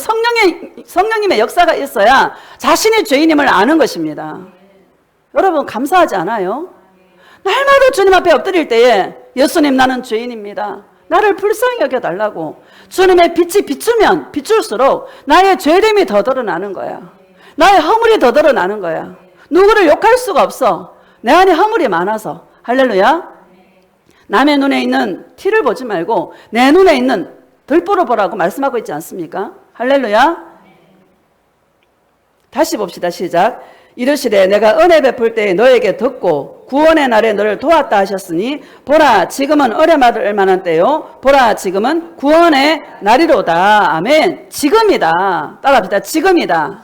성령님의 역사가 있어야 자신이 죄인임을 아는 것입니다. 여러분, 감사하지 않아요? 날마다 주님 앞에 엎드릴 때에 예수님, 나는 죄인입니다. 나를 불쌍히 여겨달라고. 주님의 빛이 비추면 비출수록 나의 죄됨이 더 드러나는 거야. 나의 허물이 더 드러나는 거야. 누구를 욕할 수가 없어. 내 안에 허물이 많아서. 할렐루야. 남의 눈에 있는 티를 보지 말고 내 눈에 있는 들보를 보라고 말씀하고 있지 않습니까? 할렐루야. 다시 봅시다. 시작. 이르시되 내가 은혜 베풀 때에 너에게 듣고 구원의 날에 너를 도왔다 하셨으니 보라 지금은 은혜 받을 만한 때요 보라 지금은 구원의 날이로다. 아멘. 지금이다. 따라합시다. 지금이다.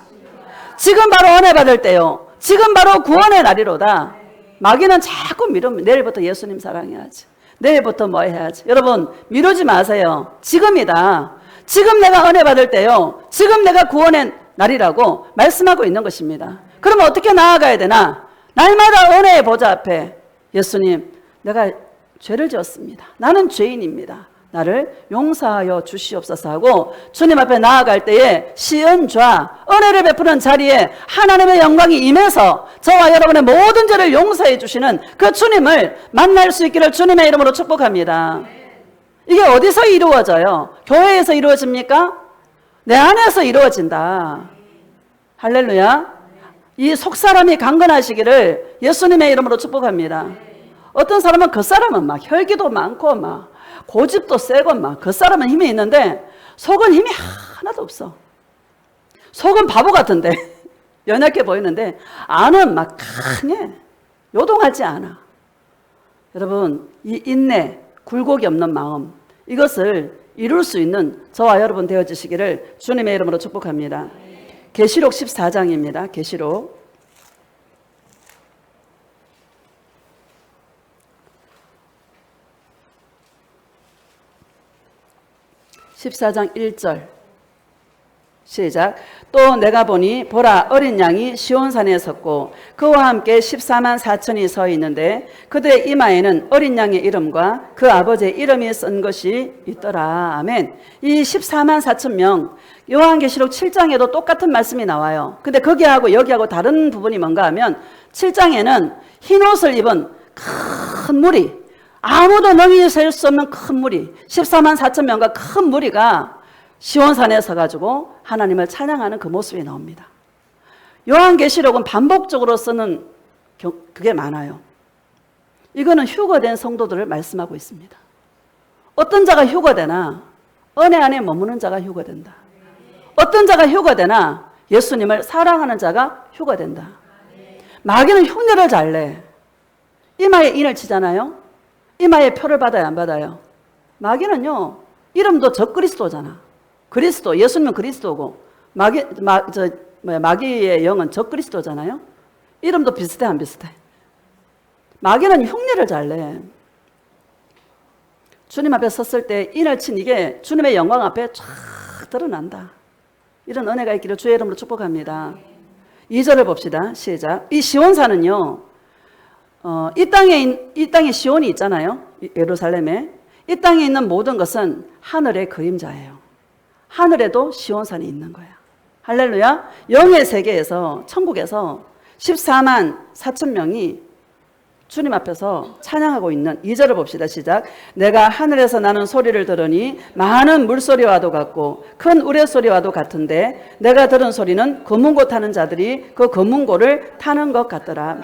지금 바로 은혜 받을 때요. 지금 바로 구원의 날이로다. 마귀는 자꾸 미루면 내일부터 예수님 사랑해야지. 내일부터 뭐 해야지. 여러분, 미루지 마세요. 지금이다. 지금 내가 은혜 받을 때요. 지금 내가 구원의 날이라고 말씀하고 있는 것입니다. 그러면 어떻게 나아가야 되나? 날마다 은혜의 보좌 앞에 예수님, 내가 죄를 지었습니다. 나는 죄인입니다. 나를 용서하여 주시옵소서 하고 주님 앞에 나아갈 때에 시은좌 은혜를 베푸는 자리에 하나님의 영광이 임해서 저와 여러분의 모든 죄를 용서해 주시는 그 주님을 만날 수 있기를 주님의 이름으로 축복합니다. 이게 어디서 이루어져요? 교회에서 이루어집니까? 내 안에서 이루어진다. 할렐루야. 이 속사람이 강건하시기를 예수님의 이름으로 축복합니다. 어떤 사람은 그 사람은 막 혈기도 많고 막 고집도 세고 막 그 사람은 힘이 있는데 속은 힘이 하나도 없어. 속은 바보 같은데 연약해 보이는데 안은 막 강해. 요동하지 않아. 여러분, 이 인내, 굴곡이 없는 마음, 이것을 이룰 수 있는 저와 여러분 되어주시기를 주님의 이름으로 축복합니다. 계시록 14장입니다. 계시록. 14장 1절 시작. 또 내가 보니 보라 어린 양이 시온산에 섰고 그와 함께 14만 4천이 서 있는데 그들의 이마에는 어린 양의 이름과 그 아버지의 이름이 쓴 것이 있더라. 아멘. 이 14만 4천 명 요한계시록 7장에도 똑같은 말씀이 나와요. 근데 거기하고 여기하고 다른 부분이 뭔가 하면 7장에는 흰옷을 입은 큰 무리, 아무도 능히 셀 수 없는 큰 무리, 14만 4천 명과 큰 무리가 시온산에 서가지고 하나님을 찬양하는 그 모습이 나옵니다. 요한계시록은 반복적으로 쓰는 그게 많아요. 이거는 휴거된 성도들을 말씀하고 있습니다. 어떤 자가 휴거되나 은혜 안에 머무는 자가 휴거된다. 어떤 자가 휴거되나 예수님을 사랑하는 자가 휴거된다. 마귀는 흉내를 잘 내. 이마에 인을 치잖아요. 이마에 표를 받아요, 안 받아요? 마귀는요, 이름도 적그리스도잖아. 그리스도, 예수님은 그리스도고, 마귀의 영은 적그리스도잖아요. 이름도 비슷해, 안 비슷해? 마귀는 흉내를 잘 내. 주님 앞에 섰을 때 인을 친 이게 주님의 영광 앞에 쫙 드러난다. 이런 은혜가 있기를 주의 이름으로 축복합니다. 2절을 봅시다. 시작. 이 시온산은요, 이 땅에 시온이 있잖아요. 예루살렘에. 이 땅에 있는 모든 것은 하늘의 그림자예요. 하늘에도 시온산이 있는 거야. 할렐루야. 영의 세계에서, 천국에서 14만 4천 명이 주님 앞에서 찬양하고 있는 2절을 봅시다. 시작. 내가 하늘에서 나는 소리를 들으니 많은 물소리와도 같고 큰 우레소리와도 같은데 내가 들은 소리는 검은고 타는 자들이 그 검은고를 타는 것 같더라.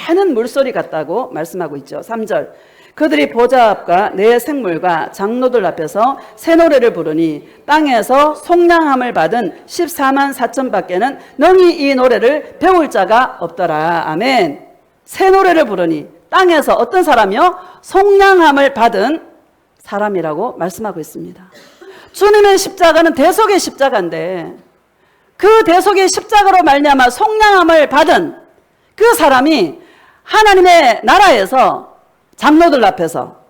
많은 물소리 같다고 말씀하고 있죠. 3절. 그들이 보좌 앞과 내 생물과 장로들 앞에서 새 노래를 부르니 땅에서 속량함을 받은 14만 4천 밖에는 능히 이 노래를 배울 자가 없더라. 아멘. 새 노래를 부르니 땅에서 어떤 사람이요? 속량함을 받은 사람이라고 말씀하고 있습니다. 주님의 십자가는 대속의 십자가인데 그 대속의 십자가로 말미암아 속량함을 받은 그 사람이 하나님의 나라에서 장로들 앞에서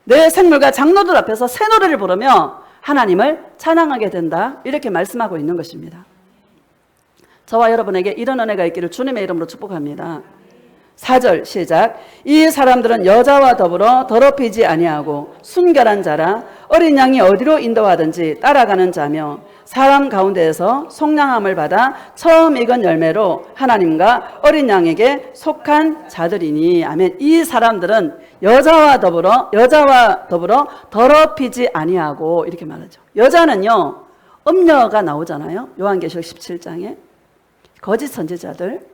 내 생물과 장로들 앞에서 새 노래를 부르며 하나님을 찬양하게 된다. 이렇게 말씀하고 있는 것입니다. 저와 여러분에게 이런 은혜가 있기를 주님의 이름으로 축복합니다. 4절 시작. 이 사람들은 여자와 더불어 더럽히지 아니하고 순결한 자라 어린 양이 어디로 인도하든지 따라가는 자며 사람 가운데에서 속량함을 받아 처음 익은 열매로 하나님과 어린 양에게 속한 자들이니. 아멘. 이 사람들은 여자와 더불어 더럽히지 아니하고 이렇게 말하죠. 여자는요, 음녀가 나오잖아요. 요한계시록 17장에 거짓 선지자들,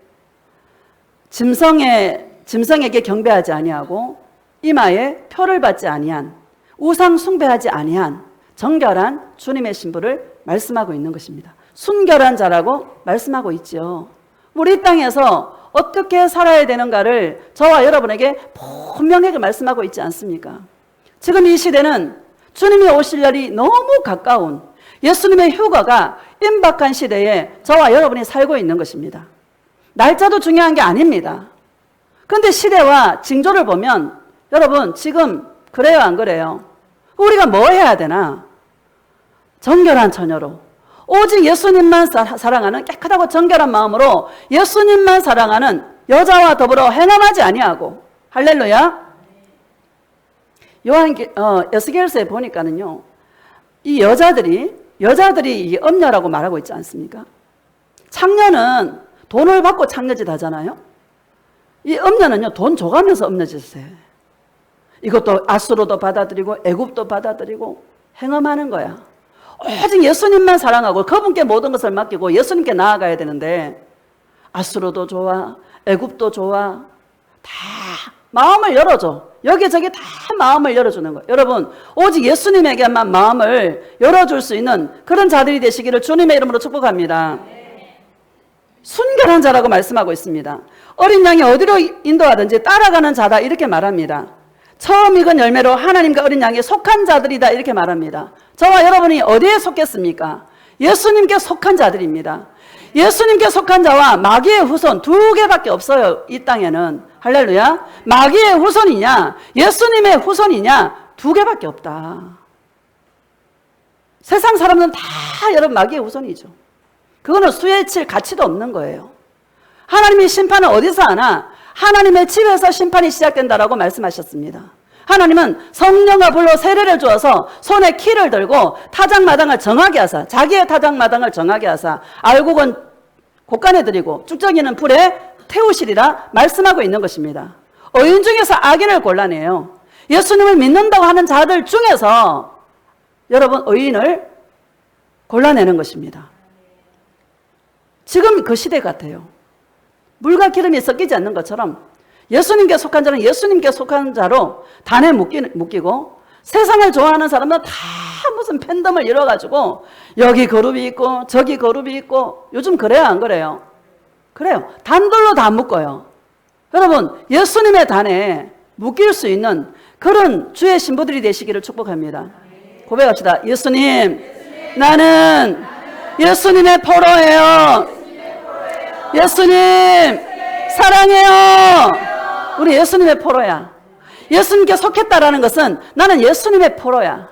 짐승에게 경배하지 아니하고 이마에 표를 받지 아니한, 우상 숭배하지 아니한 정결한 주님의 신부를 말씀하고 있는 것입니다. 순결한 자라고 말씀하고 있죠. 우리 땅에서 어떻게 살아야 되는가를 저와 여러분에게 분명하게 말씀하고 있지 않습니까? 지금 이 시대는 주님이 오실 날이 너무 가까운 예수님의 휴가가 임박한 시대에 저와 여러분이 살고 있는 것입니다. 날짜도 중요한 게 아닙니다. 그런데 시대와 징조를 보면 여러분 지금 그래요, 안 그래요? 우리가 뭐 해야 되나? 정결한 처녀로 오직 예수님만 사랑하는 깨끗하고 정결한 마음으로 예수님만 사랑하는 여자와 더불어 행함하지 아니하고. 할렐루야. 에스겔서에 보니까는요, 이 여자들이 이 음녀라고 말하고 있지 않습니까? 창녀는 돈을 받고 창녀짓 하잖아요. 이 음녀는요, 돈 줘가면서 음녀짓을 해. 이것도 아수르도 받아들이고 애굽도 받아들이고 행함하는 거야. 오직 예수님만 사랑하고 그분께 모든 것을 맡기고 예수님께 나아가야 되는데 아수르도 좋아, 애굽도 좋아, 다 마음을 열어줘. 여기저기 다 마음을 열어주는 거예요. 여러분, 오직 예수님에게만 마음을 열어줄 수 있는 그런 자들이 되시기를 주님의 이름으로 축복합니다. 순결한 자라고 말씀하고 있습니다. 어린 양이 어디로 인도하든지 따라가는 자다 이렇게 말합니다. 처음 익은 열매로 하나님과 어린 양에 속한 자들이다 이렇게 말합니다. 저와 여러분이 어디에 속겠습니까? 예수님께 속한 자들입니다. 예수님께 속한 자와 마귀의 후손 두 개밖에 없어요. 이 땅에는. 할렐루야. 마귀의 후손이냐 예수님의 후손이냐 두 개밖에 없다. 세상 사람들은 다 여러분 마귀의 후손이죠. 그거는 수에 칠 가치도 없는 거예요. 하나님이 심판을 어디서 하나? 하나님의 집에서 심판이 시작된다라고 말씀하셨습니다. 하나님은 성령과 불로 세례를 주어서 손에 키를 들고 타작마당을 정하게 하사, 자기의 타작마당을 정하게 하사 알곡은 곳간에 드리고 쭉정이는 불에 태우시리라 말씀하고 있는 것입니다. 의인 중에서 악인을 골라내요. 예수님을 믿는다고 하는 자들 중에서 여러분 의인을 골라내는 것입니다. 지금 그 시대 같아요. 물과 기름이 섞이지 않는 것처럼 예수님께 속한 자는 예수님께 속한 자로 단에 묶이고 세상을 좋아하는 사람은 다 무슨 팬덤을 이뤄가지고 여기 그룹이 있고 저기 그룹이 있고 요즘 그래요 안 그래요? 그래요. 단들로 다 묶어요. 여러분 예수님의 단에 묶일 수 있는 그런 주의 신부들이 되시기를 축복합니다. 고백합시다. 예수님, 나는 예수님의 포로예요. 예수님 사랑해요. 우리 예수님의 포로야. 예수님께 속했다라는 것은 나는 예수님의 포로야.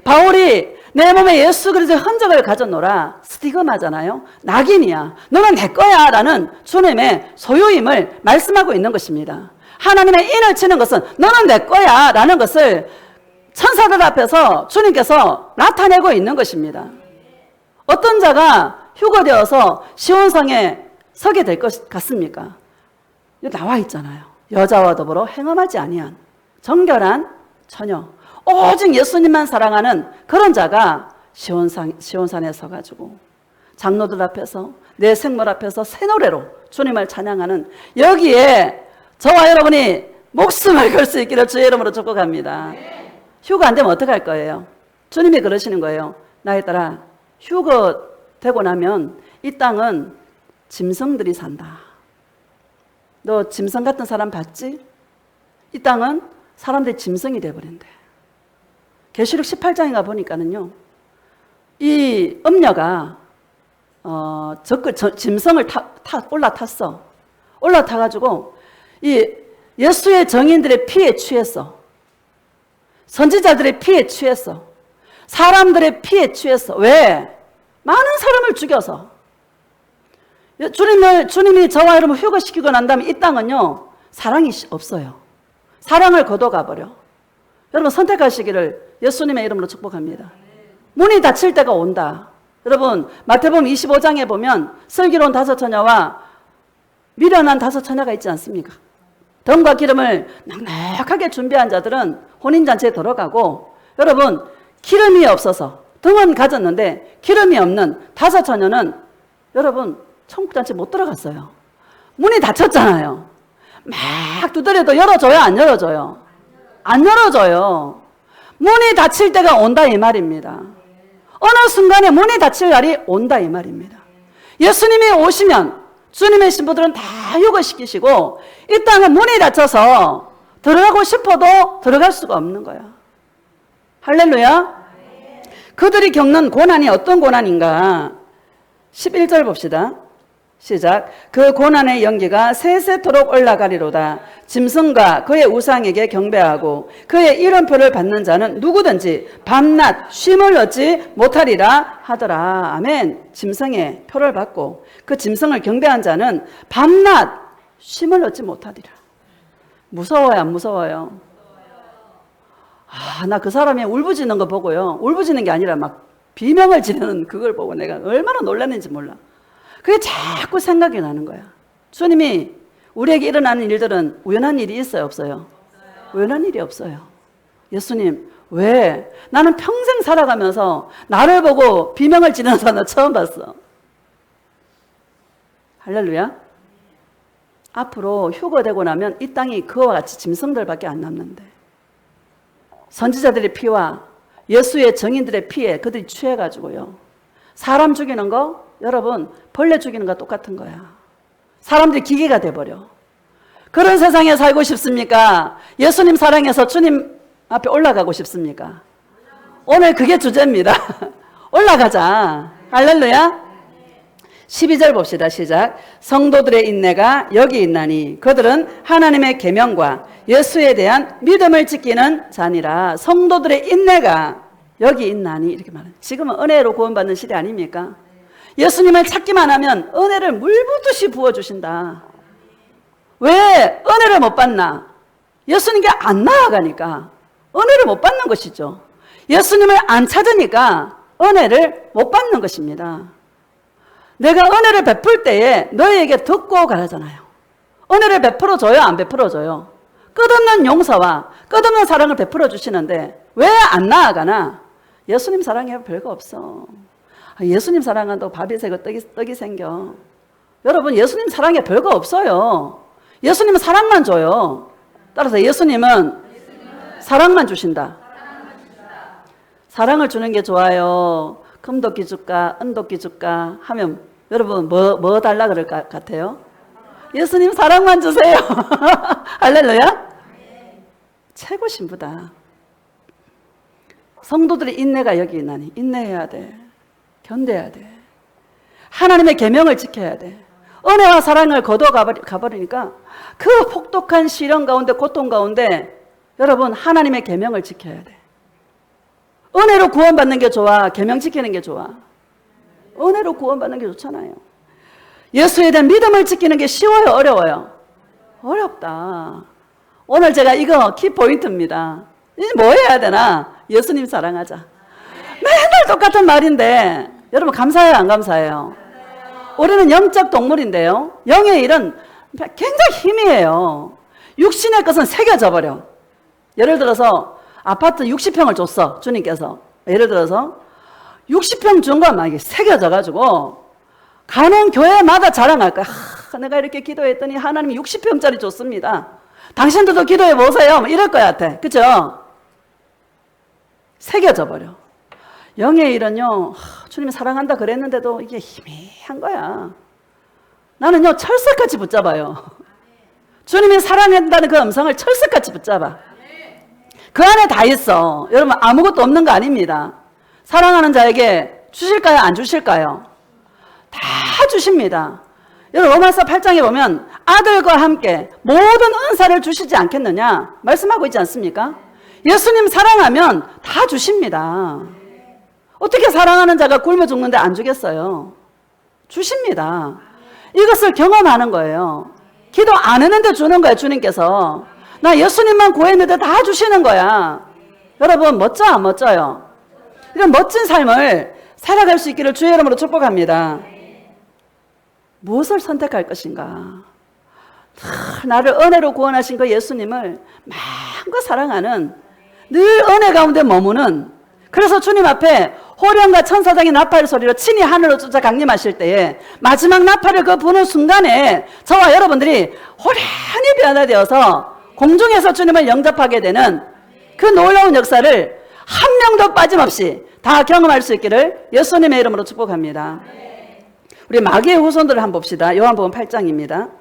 바울이 내 몸에 예수 그리스도의 흔적을 가졌노라 스티그마잖아요. 낙인이야. 너는 내 거야 라는 주님의 소유임을 말씀하고 있는 것입니다. 하나님의 인을 치는 것은 너는 내 거야 라는 것을 천사들 앞에서 주님께서 나타내고 있는 것입니다. 어떤 자가 휴거되어서 시온상에 서게 될 것 같습니까? 여기 나와 있잖아요. 여자와 더불어 행음하지 아니한 정결한 처녀, 오직 예수님만 사랑하는 그런 자가 시온산에 서가지고 장로들 앞에서 내 생물 앞에서 새 노래로 주님을 찬양하는, 여기에 저와 여러분이 목숨을 걸 수 있기를 주의 이름으로 축복합니다. 휴거 안 되면 어떡할 거예요? 주님이 그러시는 거예요. 나의 딸아, 휴거 되고 나면 이 땅은 짐승들이 산다. 너 짐승 같은 사람 봤지? 이 땅은 사람들이 짐승이 돼버린대. 계시록 18장인가 보니까는요, 이 음녀가 짐승을 올라탔어. 올라타가지고 이 예수의 정인들의 피에 취했어. 선지자들의 피에 취했어. 사람들의 피에 취했어. 왜? 많은 사람을 죽여서. 주님이 저와 여러분 휴거시키고 난 다음에 이 땅은요, 사랑이 없어요. 사랑을 거둬가 버려. 여러분 선택하시기를 예수님의 이름으로 축복합니다. 문이 닫힐 때가 온다. 여러분 마태복음 25장에 보면 슬기로운 5처녀와 미련한 5처녀가 있지 않습니까? 덤과 기름을 넉넉하게 준비한 자들은 혼인잔치에 들어가고, 여러분 기름이 없어서 등은 가졌는데 기름이 없는 5처녀는 여러분 천국잔치 못 들어갔어요. 문이 닫혔잖아요. 막 두드려도 열어줘요 안 열어줘요? 안 열어줘요. 문이 닫힐 때가 온다 이 말입니다. 어느 순간에 문이 닫힐 날이 온다 이 말입니다. 예수님이 오시면 주님의 신부들은 다 휴거시키시고 이 땅은 문이 닫혀서 들어가고 싶어도 들어갈 수가 없는 거야. 할렐루야. 그들이 겪는 고난이 어떤 고난인가? 11절 봅시다. 시작. 그 고난의 연기가 세세토록 올라가리로다. 짐승과 그의 우상에게 경배하고 그의 이름표를 받는 자는 누구든지 밤낮 쉼을 얻지 못하리라 하더라. 아멘. 짐승의 표를 받고 그 짐승을 경배한 자는 밤낮 쉼을 얻지 못하리라. 무서워요 안 무서워요? 나 그 사람이 울부짖는 거 보고요, 울부짖는 게 아니라 막 비명을 지르는 그걸 보고 내가 얼마나 놀랐는지 몰라. 그게 자꾸 생각이 나는 거야. 주님이 우리에게 일어나는 일들은 우연한 일이 있어요 없어요? 우연한 일이 없어요. 예수님 왜? 나는 평생 살아가면서 나를 보고 비명을 지르는 사람 처음 봤어. 할렐루야. 앞으로 휴거되고 나면 이 땅이 그와 같이 짐승들밖에 안 남는데, 선지자들의 피와 예수의 정인들의 피에 그들이 취해가지고요, 사람 죽이는 거, 여러분 벌레 죽이는 거 똑같은 거야. 사람들이 기계가 돼버려. 그런 세상에 살고 싶습니까? 예수님 사랑해서 주님 앞에 올라가고 싶습니까? 오늘 그게 주제입니다. 올라가자. 할렐루야. 12절 봅시다. 시작. 성도들의 인내가 여기 있나니 그들은 하나님의 계명과 예수에 대한 믿음을 지키는 자니라. 성도들의 인내가 여기 있나니 이렇게 말해요. 지금은 은혜로 구원받는 시대 아닙니까? 예수님을 찾기만 하면 은혜를 물붓듯이 부어주신다. 왜 은혜를 못 받나? 예수님께 안 나아가니까 은혜를 못 받는 것이죠. 예수님을 안 찾으니까 은혜를 못 받는 것입니다. 내가 은혜를 베풀 때에 너희에게 듣고 가라잖아요. 은혜를 베풀어줘요? 안 베풀어줘요? 끝없는 용서와 끝없는 사랑을 베풀어 주시는데 왜 안 나아가나? 예수님 사랑에 별거 없어. 예수님 사랑한다고 밥이 새고 떡이 생겨. 여러분, 예수님 사랑에 별거 없어요. 예수님은 사랑만 줘요. 따라서 예수님은 사랑만 주신다. 사랑을 주는 게 좋아요. 금도끼 줄까 은도끼 줄까 하면 여러분 뭐 달라 그럴 것 같아요? 예수님 사랑만 주세요. 할렐루야. 최고 신부다. 성도들의 인내가 여기 있나니 인내해야 돼. 견뎌야 돼. 하나님의 계명을 지켜야 돼. 은혜와 사랑을 거둬 가버리니까 그 폭독한 시련 가운데 고통 가운데 여러분 하나님의 계명을 지켜야 돼. 은혜로 구원받는 게 좋아? 계명 지키는 게 좋아? 은혜로 구원받는 게 좋잖아요. 예수에 대한 믿음을 지키는 게 쉬워요? 어려워요? 어렵다. 오늘 제가 이거 키포인트입니다. 이제 뭐 해야 되나? 예수님 사랑하자. 맨날 똑같은 말인데 여러분 감사해요? 안 감사해요? 우리는 영적 동물인데요. 영의 일은 굉장히 희미해요. 육신의 것은 새겨져 버려. 예를 들어서 아파트 60평을 줬어. 주님께서. 예를 들어서 60평 준 건 막 이게 새겨져 가지고 가는 교회마다 자랑할 거야. 내가 이렇게 기도했더니 하나님이 60평짜리 줬습니다. 당신들도 기도해 보세요. 이럴 것 같아. 그죠? 새겨져 버려. 영의 일은요, 주님이 사랑한다 그랬는데도 이게 희미한 거야. 나는요, 철석같이 붙잡아요. 주님이 사랑한다는 그 음성을 철석같이 붙잡아. 그 안에 다 있어. 여러분, 아무것도 없는 거 아닙니다. 사랑하는 자에게 주실까요? 안 주실까요? 다 주십니다. 여러분, 로마서 8장에 보면 아들과 함께 모든 은사를 주시지 않겠느냐 말씀하고 있지 않습니까? 예수님 사랑하면 다 주십니다. 어떻게 사랑하는 자가 굶어 죽는데 안 주겠어요? 주십니다. 이것을 경험하는 거예요. 기도 안 했는데 주는 거예요. 주님께서. 나 예수님만 구했는데 다 주시는 거야. 여러분 멋져 안 멋져요? 이런 멋진 삶을 살아갈 수 있기를 주의 이름으로 축복합니다. 무엇을 선택할 것인가? 나를 은혜로 구원하신 그 예수님을 마음껏 사랑하는, 늘 은혜 가운데 머무는, 그래서 주님 앞에 호련과 천사장의 나팔 소리로 친히 하늘로 쫓아 강림하실 때에 마지막 나팔을 그 부는 순간에 저와 여러분들이 호련히 변화되어서 공중에서 주님을 영접하게 되는 그 놀라운 역사를 한 명도 빠짐없이 다 경험할 수 있기를 예수님의 이름으로 축복합니다. 우리 마귀의 후손들을 한번 봅시다. 요한복음 8장입니다.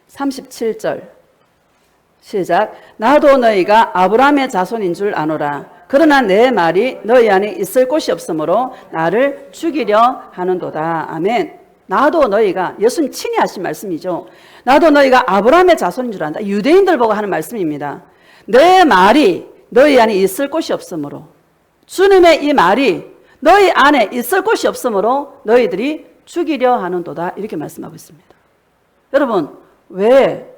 (37절) 시작. 나도 너희가 아브라함의 자손인 줄 아노라. 그러나 내 말이 너희 안에 있을 곳이 없으므로 나를 죽이려 하는도다. 아멘. 나도 너희가, 예수님 친히 하신 말씀이죠. 나도 너희가 아브라함의 자손인 줄 안다. 유대인들 보고 하는 말씀입니다. 내 말이 너희 안에 있을 곳이 없으므로, 주님의 이 말이 너희 안에 있을 곳이 없으므로 너희들이 죽이려 하는도다. 이렇게 말씀하고 있습니다. 여러분, 왜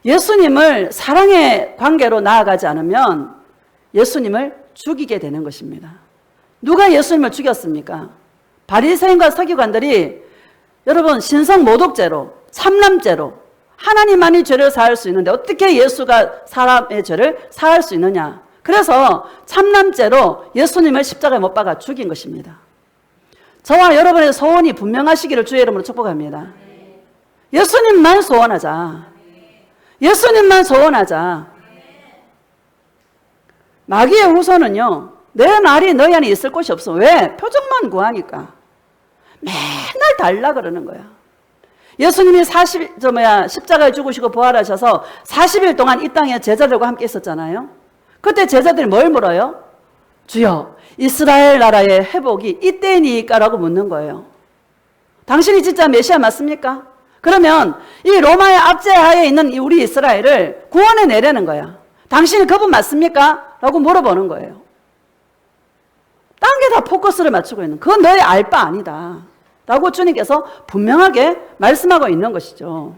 예수님을 사랑의 관계로 나아가지 않으면 예수님을 죽이게 되는 것입니다. 누가 예수님을 죽였습니까? 바리새인과 서기관들이 여러분 신성 모독죄로, 참남죄로 하나님만이 죄를 사할 수 있는데 어떻게 예수가 사람의 죄를 사할 수 있느냐. 그래서 참남죄로 예수님을 십자가에 못 박아 죽인 것입니다. 저와 여러분의 소원이 분명하시기를 주의 이름으로 축복합니다. 예수님만 소원하자. 예수님만 소원하자. 마귀의 후손은요, 내 말이 너희 안에 있을 곳이 없어. 왜? 표적만 구하니까. 맨날 달라 그러는 거야. 예수님이 십자가에 죽으시고 부활하셔서 40일 동안 이 땅에 제자들과 함께 있었잖아요. 그때 제자들이 뭘 물어요? 주여, 이스라엘 나라의 회복이 이때니까라고 묻는 거예요. 당신이 진짜 메시아 맞습니까? 그러면 이 로마의 압제하에 있는 우리 이스라엘을 구원해 내려는 거야. 당신이 그분 맞습니까? 라고 물어보는 거예요. 딴 게 다 포커스를 맞추고 있는, 그건 너의 알 바 아니다 라고 주님께서 분명하게 말씀하고 있는 것이죠.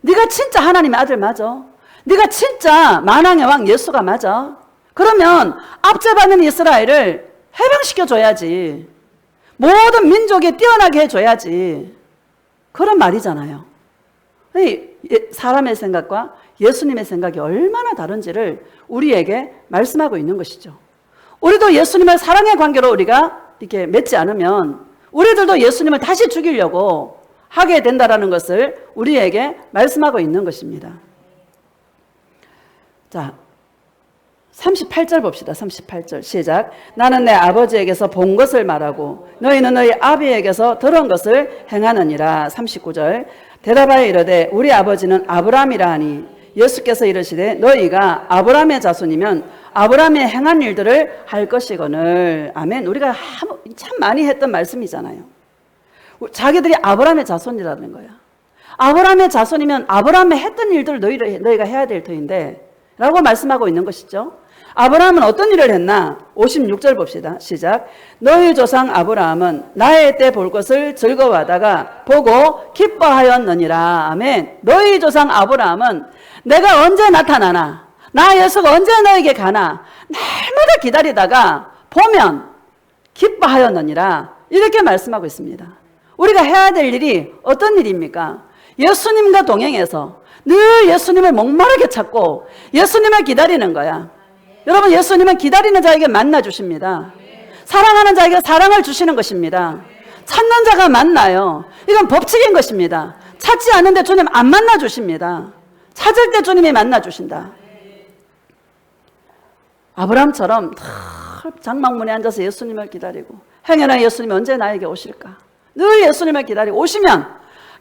네가 진짜 하나님의 아들 맞아? 네가 진짜 만왕의 왕 예수가 맞아? 그러면 압제받는 이스라엘을 해방시켜줘야지. 모든 민족이 뛰어나게 해줘야지. 그런 말이잖아요. 사람의 생각과 예수님의 생각이 얼마나 다른지를 우리에게 말씀하고 있는 것이죠. 우리도 예수님을 사랑의 관계로 우리가 이렇게 맺지 않으면 우리들도 예수님을 다시 죽이려고 하게 된다는 것을 우리에게 말씀하고 있는 것입니다. 자, 38절 봅시다. 38절 시작. 나는 내 아버지에게서 본 것을 말하고 너희는 너희 아비에게서 들은 것을 행하느니라. 39절 대답하여 이르되 우리 아버지는 아브라함이라 하니 예수께서 이르시되 너희가 아브라함의 자손이면 아브라함의 행한 일들을 할 것이거늘. 아멘. 우리가 참 많이 했던 말씀이잖아요. 자기들이 아브라함의 자손이라는 거야. 아브라함의 자손이면 아브라함의 했던 일들을 너희가 해야 될 터인데 라고 말씀하고 있는 것이죠. 아브라함은 어떤 일을 했나? 56절 봅시다. 시작. 너희 조상 아브라함은 나의 때 볼 것을 즐거워하다가 보고 기뻐하였느니라. 아멘. 너희 조상 아브라함은 내가 언제 나타나나, 나 예수가 언제 너에게 가나 날마다 기다리다가 보면 기뻐하였느니라. 이렇게 말씀하고 있습니다. 우리가 해야 될 일이 어떤 일입니까? 예수님과 동행해서 늘 예수님을 목마르게 찾고 예수님을 기다리는 거야. 여러분, 예수님은 기다리는 자에게 만나 주십니다. 사랑하는 자에게 사랑을 주시는 것입니다. 찾는 자가 만나요. 이건 법칙인 것입니다. 찾지 않는데 주님 안 만나 주십니다. 찾을 때 주님이 만나 주신다. 아브라함처럼 장막문에 앉아서 예수님을 기다리고 행여나 예수님이 언제 나에게 오실까? 늘 예수님을 기다리고 오시면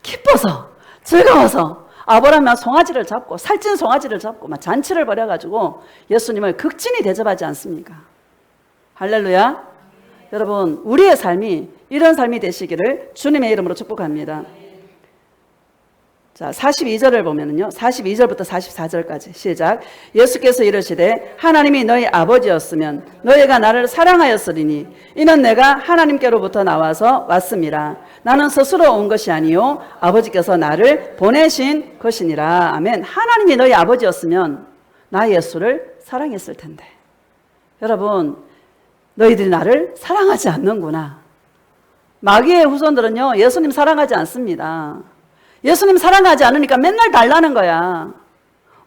기뻐서 즐거워서 아브라함은 송아지를 잡고 살찐 송아지를 잡고 막 잔치를 벌여가지고 예수님을 극진히 대접하지 않습니까? 할렐루야. 여러분, 우리의 삶이 이런 삶이 되시기를 주님의 이름으로 축복합니다. 자, 42절을 보면은요, 42절부터 44절까지 시작. 예수께서 이르시되 하나님이 너희 아버지였으면 너희가 나를 사랑하였으리니 이는 내가 하나님께로부터 나와서 왔음이라. 나는 스스로 온 것이 아니요 아버지께서 나를 보내신 것이니라. 아멘. 하나님이 너희 아버지였으면 나 예수를 사랑했을 텐데. 여러분, 너희들이 나를 사랑하지 않는구나. 마귀의 후손들은요, 예수님 사랑하지 않습니다. 예수님 사랑하지 않으니까 맨날 달라는 거야.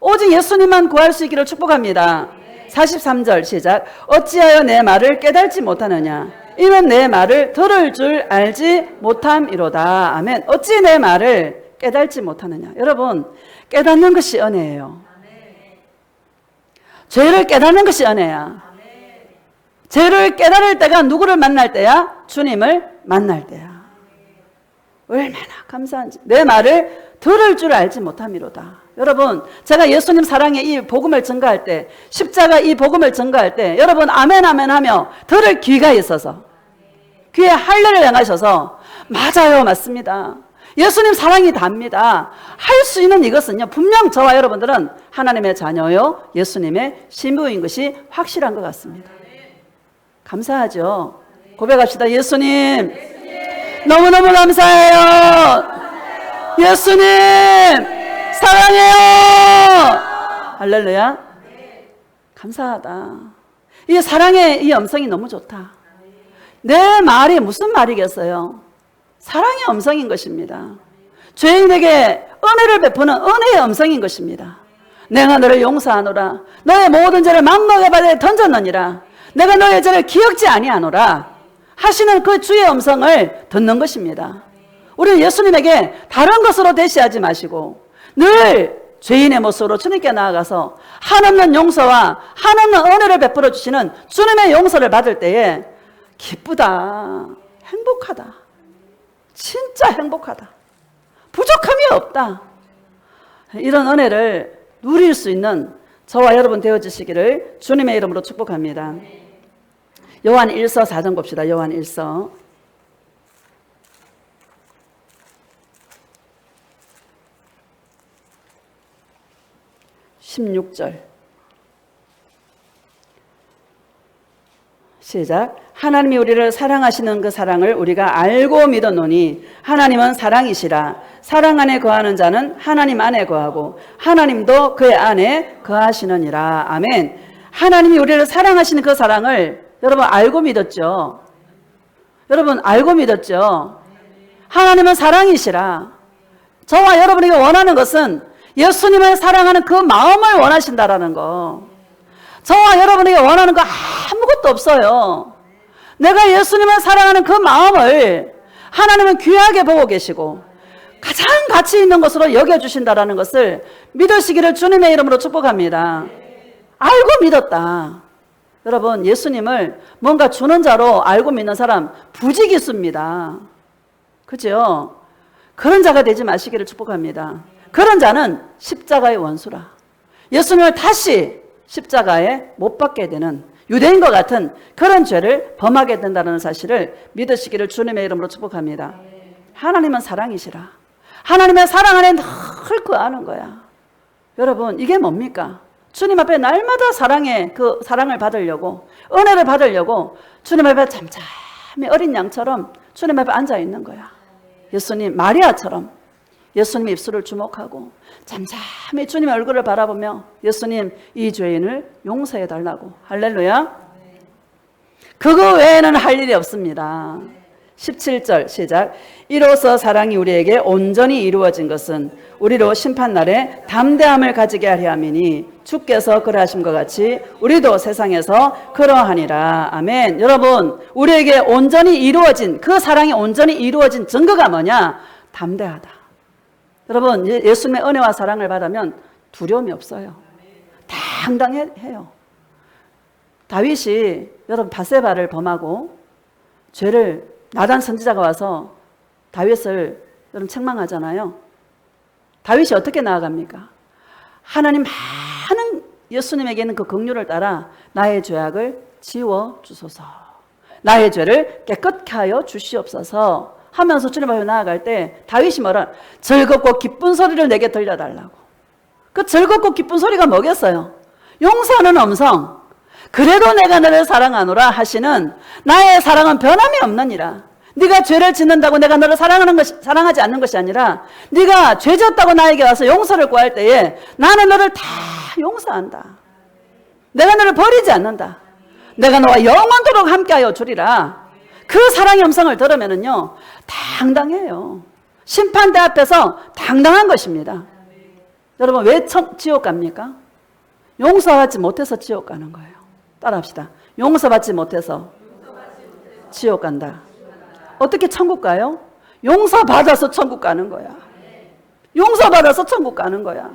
오직 예수님만 구할 수 있기를 축복합니다. 43절 시작. 어찌하여 내 말을 깨달지 못하느냐? 이는 내 말을 들을 줄 알지 못함이로다. 아멘. 어찌 내 말을 깨달지 못하느냐? 여러분, 깨닫는 것이 은혜예요. 죄를 깨닫는 것이 은혜야. 죄를 깨달을 때가 누구를 만날 때야? 주님을 만날 때야. 얼마나 감사한지. 내 말을 들을 줄 알지 못함이로다. 여러분, 제가 예수님 사랑의 이 복음을 전가할 때, 십자가 이 복음을 전가할 때 여러분 아멘 아멘 하며 들을 귀가 있어서 귀에 할례를 행하셔서 맞아요, 맞습니다. 예수님 사랑이 답니다. 할 수 있는 이것은요, 분명 저와 여러분들은 하나님의 자녀요 예수님의 신부인 것이 확실한 것 같습니다. 감사하죠. 고백합시다. 예수님 너무너무 감사해요. 예수님 사랑해요. 할렐루야. 감사하다. 이 사랑의 이 음성이 너무 좋다. 내 말이 무슨 말이겠어요? 사랑의 음성인 것입니다. 죄인에게 은혜를 베푸는 은혜의 음성인 것입니다. 내가 너를 용서하노라. 너의 모든 죄를 만목의 바다에 던졌느니라. 내가 너의 죄를 기억지 아니하노라 하시는 그 주의 음성을 듣는 것입니다. 우리는 예수님에게 다른 것으로 대시하지 마시고 늘 죄인의 모습으로 주님께 나아가서 한없는 용서와 한없는 은혜를 베풀어 주시는 주님의 용서를 받을 때에 기쁘다, 행복하다, 진짜 행복하다, 부족함이 없다, 이런 은혜를 누릴 수 있는 저와 여러분 되어주시기를 주님의 이름으로 축복합니다. 요한 1서 4장 봅시다. 요한 1서 16절 시작. 하나님이 우리를 사랑하시는 그 사랑을 우리가 알고 믿었노니 하나님은 사랑이시라. 사랑 안에 거하는 자는 하나님 안에 거하고 하나님도 그의 안에 거하시느니라. 아멘. 하나님이 우리를 사랑하시는 그 사랑을 여러분 알고 믿었죠? 여러분 알고 믿었죠? 하나님은 사랑이시라. 저와 여러분에게 원하는 것은 예수님을 사랑하는 그 마음을 원하신다라는 거. 저와 여러분에게 원하는 거 아무것도 없어요. 내가 예수님을 사랑하는 그 마음을 하나님은 귀하게 보고 계시고 가장 가치 있는 것으로 여겨주신다라는 것을 믿으시기를 주님의 이름으로 축복합니다. 알고 믿었다. 여러분 예수님을 뭔가 주는 자로 알고 믿는 사람 부지기수입니다. 그죠? 그런 자가 되지 마시기를 축복합니다. 그런 자는 십자가의 원수라. 예수님을 다시 십자가에 못 박게 되는 유대인과 같은 그런 죄를 범하게 된다는 사실을 믿으시기를 주님의 이름으로 축복합니다. 하나님은 사랑이시라. 하나님의 사랑 안에 늘 거하는 거야. 여러분 이게 뭡니까? 주님 앞에 날마다 그 사랑을 받으려고 은혜를 받으려고 주님 앞에 잠잠히 어린 양처럼 주님 앞에 앉아 있는 거야. 예수님 마리아처럼 예수님 입술을 주목하고 잠잠히 주님의 얼굴을 바라보며 예수님 이 죄인을 용서해 달라고. 할렐루야. 그거 외에는 할 일이 없습니다. 17절 시작. 이로써 사랑이 우리에게 온전히 이루어진 것은 우리로 심판날에 담대함을 가지게 하려 함이니 주께서 그러하신 것 같이 우리도 세상에서 그러하니라. 아멘. 여러분 우리에게 온전히 이루어진 그 사랑이 온전히 이루어진 증거가 뭐냐? 담대하다. 여러분 예수님의 은혜와 사랑을 받으면 두려움이 없어요. 당당해요. 다윗이 여러분 밧세바를 범하고 죄를 나단 선지자가 와서 다윗을 여러분 책망하잖아요. 다윗이 어떻게 나아갑니까? 하나님 많은 예수님에게는 그 긍휼을 따라 나의 죄악을 지워 주소서. 나의 죄를 깨끗게 하여 주시옵소서 하면서 주님 앞에 나아갈 때 다윗이 뭐라? 즐겁고 기쁜 소리를 내게 들려달라고. 그 즐겁고 기쁜 소리가 뭐겠어요? 용서하는 음성. 그래도 내가 너를 사랑하노라 하시는 나의 사랑은 변함이 없느니라. 네가 죄를 짓는다고 내가 너를 사랑하지 않는 것이 아니라 네가 죄 지었다고 나에게 와서 용서를 구할 때에 나는 너를 다 용서한다. 내가 너를 버리지 않는다. 내가 너와 영원토록 함께하여 주리라. 그 사랑의 음성을 들으면은요 당당해요. 심판대 앞에서 당당한 것입니다. 여러분 왜 지옥 갑니까? 용서받지 못해서 지옥 가는 거예요. 따라합시다. 용서받지 못해서 지옥 간다. 어떻게 천국 가요? 용서받아서 천국 가는 거야. 용서받아서 천국 가는 거야.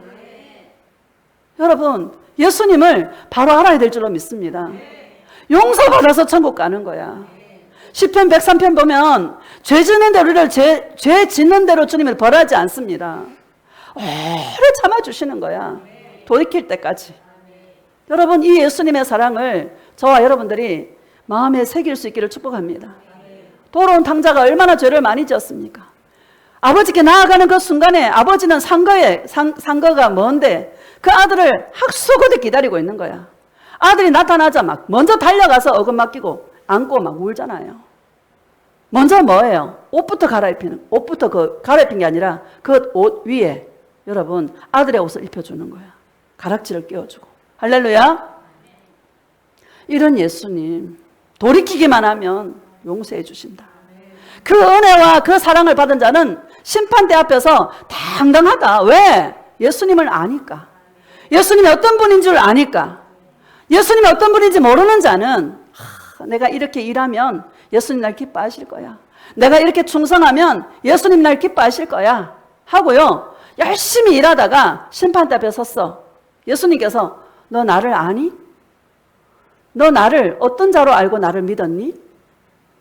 여러분 예수님을 바로 알아야 될 줄로 믿습니다. 용서받아서 천국 가는 거야. 시편 103편 보면 죄 짓는 대로 우리를 죄 짓는 대로 주님을 벌하지 않습니다. 오래 참아주시는 거야. 돌이킬 때까지. 여러분 이 예수님의 사랑을 저와 여러분들이 마음에 새길 수 있기를 축복합니다. 돌아온 탕자가 얼마나 죄를 많이 지었습니까? 아버지께 나아가는 그 순간에 아버지는 상거가 먼데 그 아들을 학수고대 기다리고 있는 거야. 아들이 나타나자 막 먼저 달려가서 어금 맡기고 안고 막 울잖아요. 먼저 뭐예요? 옷부터 갈아입히는, 옷부터 갈아입힌 게 아니라 그 옷 위에 여러분 아들의 옷을 입혀주는 거야. 가락지를 끼워주고. 할렐루야. 이런 예수님 돌이키기만 하면 용서해 주신다. 그 은혜와 그 사랑을 받은 자는 심판대 앞에서 당당하다. 왜? 예수님을 아니까. 예수님이 어떤 분인 줄 아니까. 예수님이 어떤 분인지 모르는 자는 내가 이렇게 일하면 예수님 날 기뻐하실 거야. 내가 이렇게 충성하면 예수님 날 기뻐하실 거야 하고요. 열심히 일하다가 심판대 앞에 섰어. 예수님께서 너 나를 아니? 너 나를 어떤 자로 알고 나를 믿었니?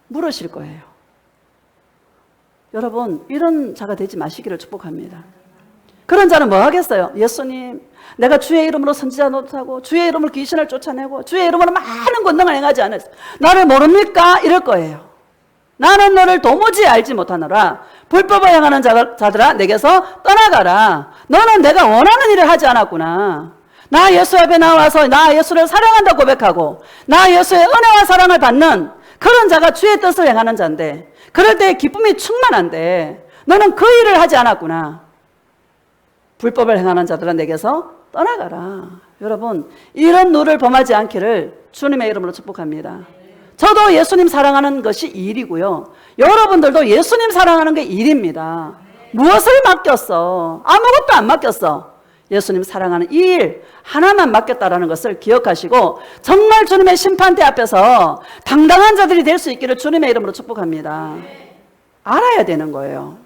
물으실 거예요. 여러분 이런 자가 되지 마시기를 축복합니다. 그런 자는 뭐 하겠어요? 예수님 내가 주의 이름으로 선지자 노릇하고 주의 이름으로 귀신을 쫓아내고 주의 이름으로 많은 권능을 행하지 않았어. 나를 모릅니까? 이럴 거예요. 나는 너를 도무지 알지 못하노라. 불법을 행하는 자들아 내게서 떠나가라. 너는 내가 원하는 일을 하지 않았구나. 나 예수 앞에 나와서 나 예수를 사랑한다 고백하고 나 예수의 은혜와 사랑을 받는 그런 자가 주의 뜻을 행하는 자인데, 그럴 때 기쁨이 충만한데 너는 그 일을 하지 않았구나. 불법을 행하는 자들아 내게서 떠나가라. 여러분, 이런 노를 범하지 않기를 주님의 이름으로 축복합니다. 저도 예수님 사랑하는 것이 일이고요, 여러분들도 예수님 사랑하는 게 일입니다. 무엇을 맡겼어? 아무것도 안 맡겼어. 예수님 사랑하는 이 일 하나만 맡겼다라는 것을 기억하시고 정말 주님의 심판대 앞에서 당당한 자들이 될 수 있기를 주님의 이름으로 축복합니다. 알아야 되는 거예요.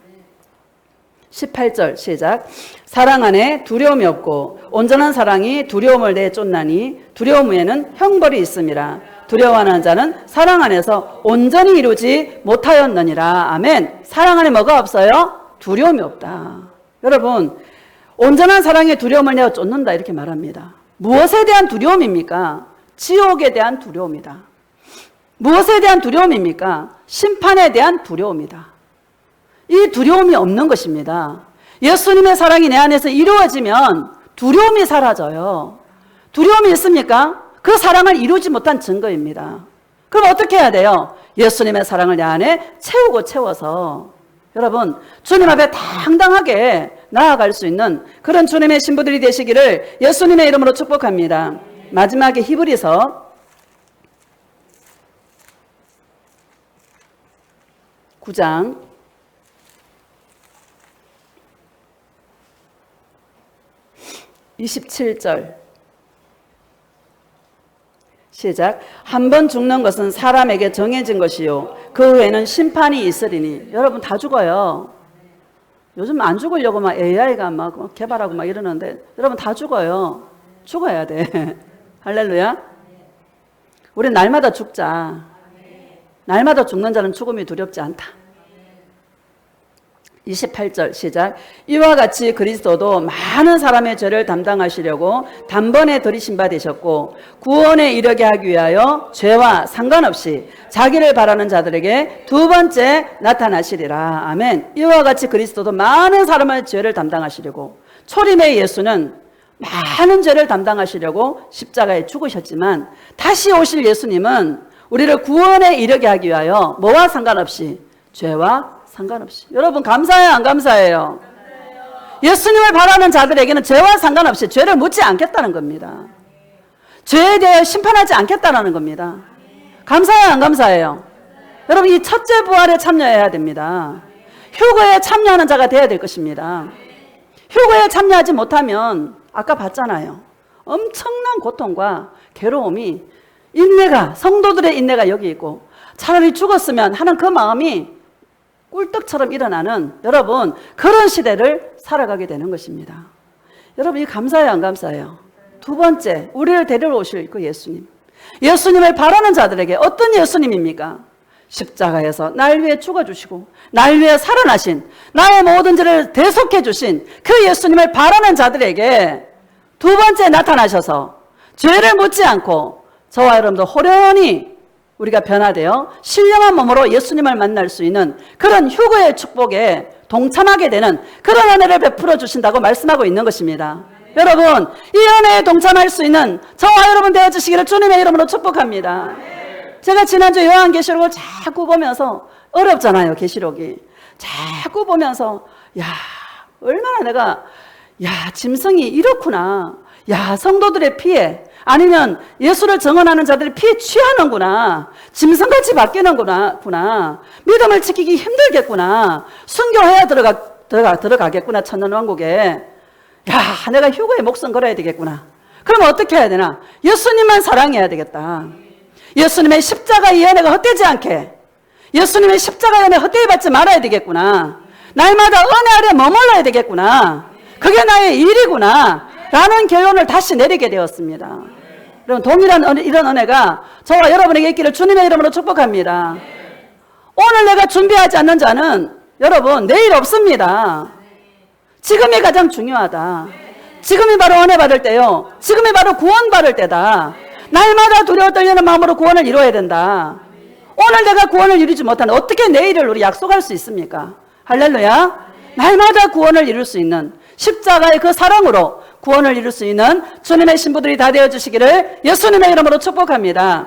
18절 시작. 사랑 안에 두려움이 없고 온전한 사랑이 두려움을 내쫓나니 두려움 후에는 형벌이 있음이라. 두려워하는 자는 사랑 안에서 온전히 이루지 못하였느니라. 아멘. 사랑 안에 뭐가 없어요? 두려움이 없다. 여러분, 온전한 사랑의 두려움을 내어 쫓는다 이렇게 말합니다. 무엇에 대한 두려움입니까? 지옥에 대한 두려움이다. 무엇에 대한 두려움입니까? 심판에 대한 두려움이다. 이 두려움이 없는 것입니다. 예수님의 사랑이 내 안에서 이루어지면 두려움이 사라져요. 두려움이 있습니까? 그 사랑을 이루지 못한 증거입니다. 그럼 어떻게 해야 돼요? 예수님의 사랑을 내 안에 채우고 채워서 여러분, 주님 앞에 당당하게 나아갈 수 있는 그런 주님의 신부들이 되시기를 예수님의 이름으로 축복합니다. 마지막에 히브리서 9장 27절 시작. 한 번 죽는 것은 사람에게 정해진 것이요 그 후에는 심판이 있으리니. 여러분, 다 죽어요. 요즘 안 죽으려고 막 AI가 막 개발하고 막 이러는데 여러분, 다 죽어요. 죽어야 돼. 할렐루야. 우리 날마다 죽자. 날마다 죽는 자는 죽음이 두렵지 않다. 28절 시작. 이와 같이 그리스도도 많은 사람의 죄를 담당하시려고 단번에 들이신 바 되셨고 구원에 이르게 하기 위하여 죄와 상관없이 자기를 바라는 자들에게 두 번째 나타나시리라. 아멘. 이와 같이 그리스도도 많은 사람의 죄를 담당하시려고, 초림의 예수는 많은 죄를 담당하시려고 십자가에 죽으셨지만 다시 오실 예수님은 우리를 구원에 이르게 하기 위하여 뭐와 상관없이, 죄와 상관없이. 여러분, 감사해요, 안 감사해요? 예수님을 바라는 자들에게는 죄와 상관없이 죄를 묻지 않겠다는 겁니다. 죄에 대해 심판하지 않겠다는 겁니다. 감사해요, 안 감사해요? 여러분, 이 첫째 부활에 참여해야 됩니다. 휴거에 참여하는 자가 되어야 될 것입니다. 휴거에 참여하지 못하면 아까 봤잖아요. 엄청난 고통과 괴로움이, 인내가, 성도들의 인내가 여기 있고 차라리 죽었으면 하는 그 마음이 꿀떡처럼 일어나는, 여러분, 그런 시대를 살아가게 되는 것입니다. 여러분, 이 감사해요, 안 감사해요? 두 번째, 우리를 데리러 오실 그 예수님. 예수님을 바라는 자들에게 어떤 예수님입니까? 십자가에서 날 위해 죽어주시고 날 위해 살아나신, 나의 모든 죄를 대속해 주신 그 예수님을 바라는 자들에게 두 번째 나타나셔서 죄를 묻지 않고 저와 여러분도 호련히 우리가 변화되어 신령한 몸으로 예수님을 만날 수 있는 그런 휴거의 축복에 동참하게 되는 그런 은혜를 베풀어 주신다고 말씀하고 있는 것입니다. 여러분, 이 은혜에 동참할 수 있는 저와 여러분 되어주시기를 주님의 이름으로 축복합니다. 제가 지난주 요한계시록을 자꾸 보면서, 어렵잖아요, 계시록이. 자꾸 보면서 야, 얼마나 내가, 야, 짐승이 이렇구나. 야, 성도들의 피해, 아니면 예수를 증언하는 자들이 피해 취하는구나. 짐승같이 바뀌는구나. 믿음을 지키기 힘들겠구나. 순교해야 들어가겠구나. 천년왕국에. 야, 내가 휴거에 목숨 걸어야 되겠구나. 그럼 어떻게 해야 되나? 예수님만 사랑해야 되겠다. 예수님의 십자가의 은혜가 헛되지 않게, 예수님의 십자가의 은혜 헛되이 받지 말아야 되겠구나. 날마다 은혜 아래 머물러야 되겠구나. 그게 나의 일이구나 라는 결론을 다시 내리게 되었습니다. 여러분, 동일한 이런 은혜가 저와 여러분에게 있기를 주님의 이름으로 축복합니다. 오늘 내가 준비하지 않는 자는 여러분 내일 없습니다. 지금이 가장 중요하다. 지금이 바로 은혜 받을 때요, 지금이 바로 구원 받을 때다. 날마다 두려워 떨리는 마음으로 구원을 이루어야 된다. 오늘 내가 구원을 이루지 못하는 어떻게 내일을 우리 약속할 수 있습니까? 할렐루야. 날마다 구원을 이룰 수 있는 십자가의 그 사랑으로 구원을 이룰 수 있는 주님의 신부들이 다 되어주시기를 예수님의 이름으로 축복합니다.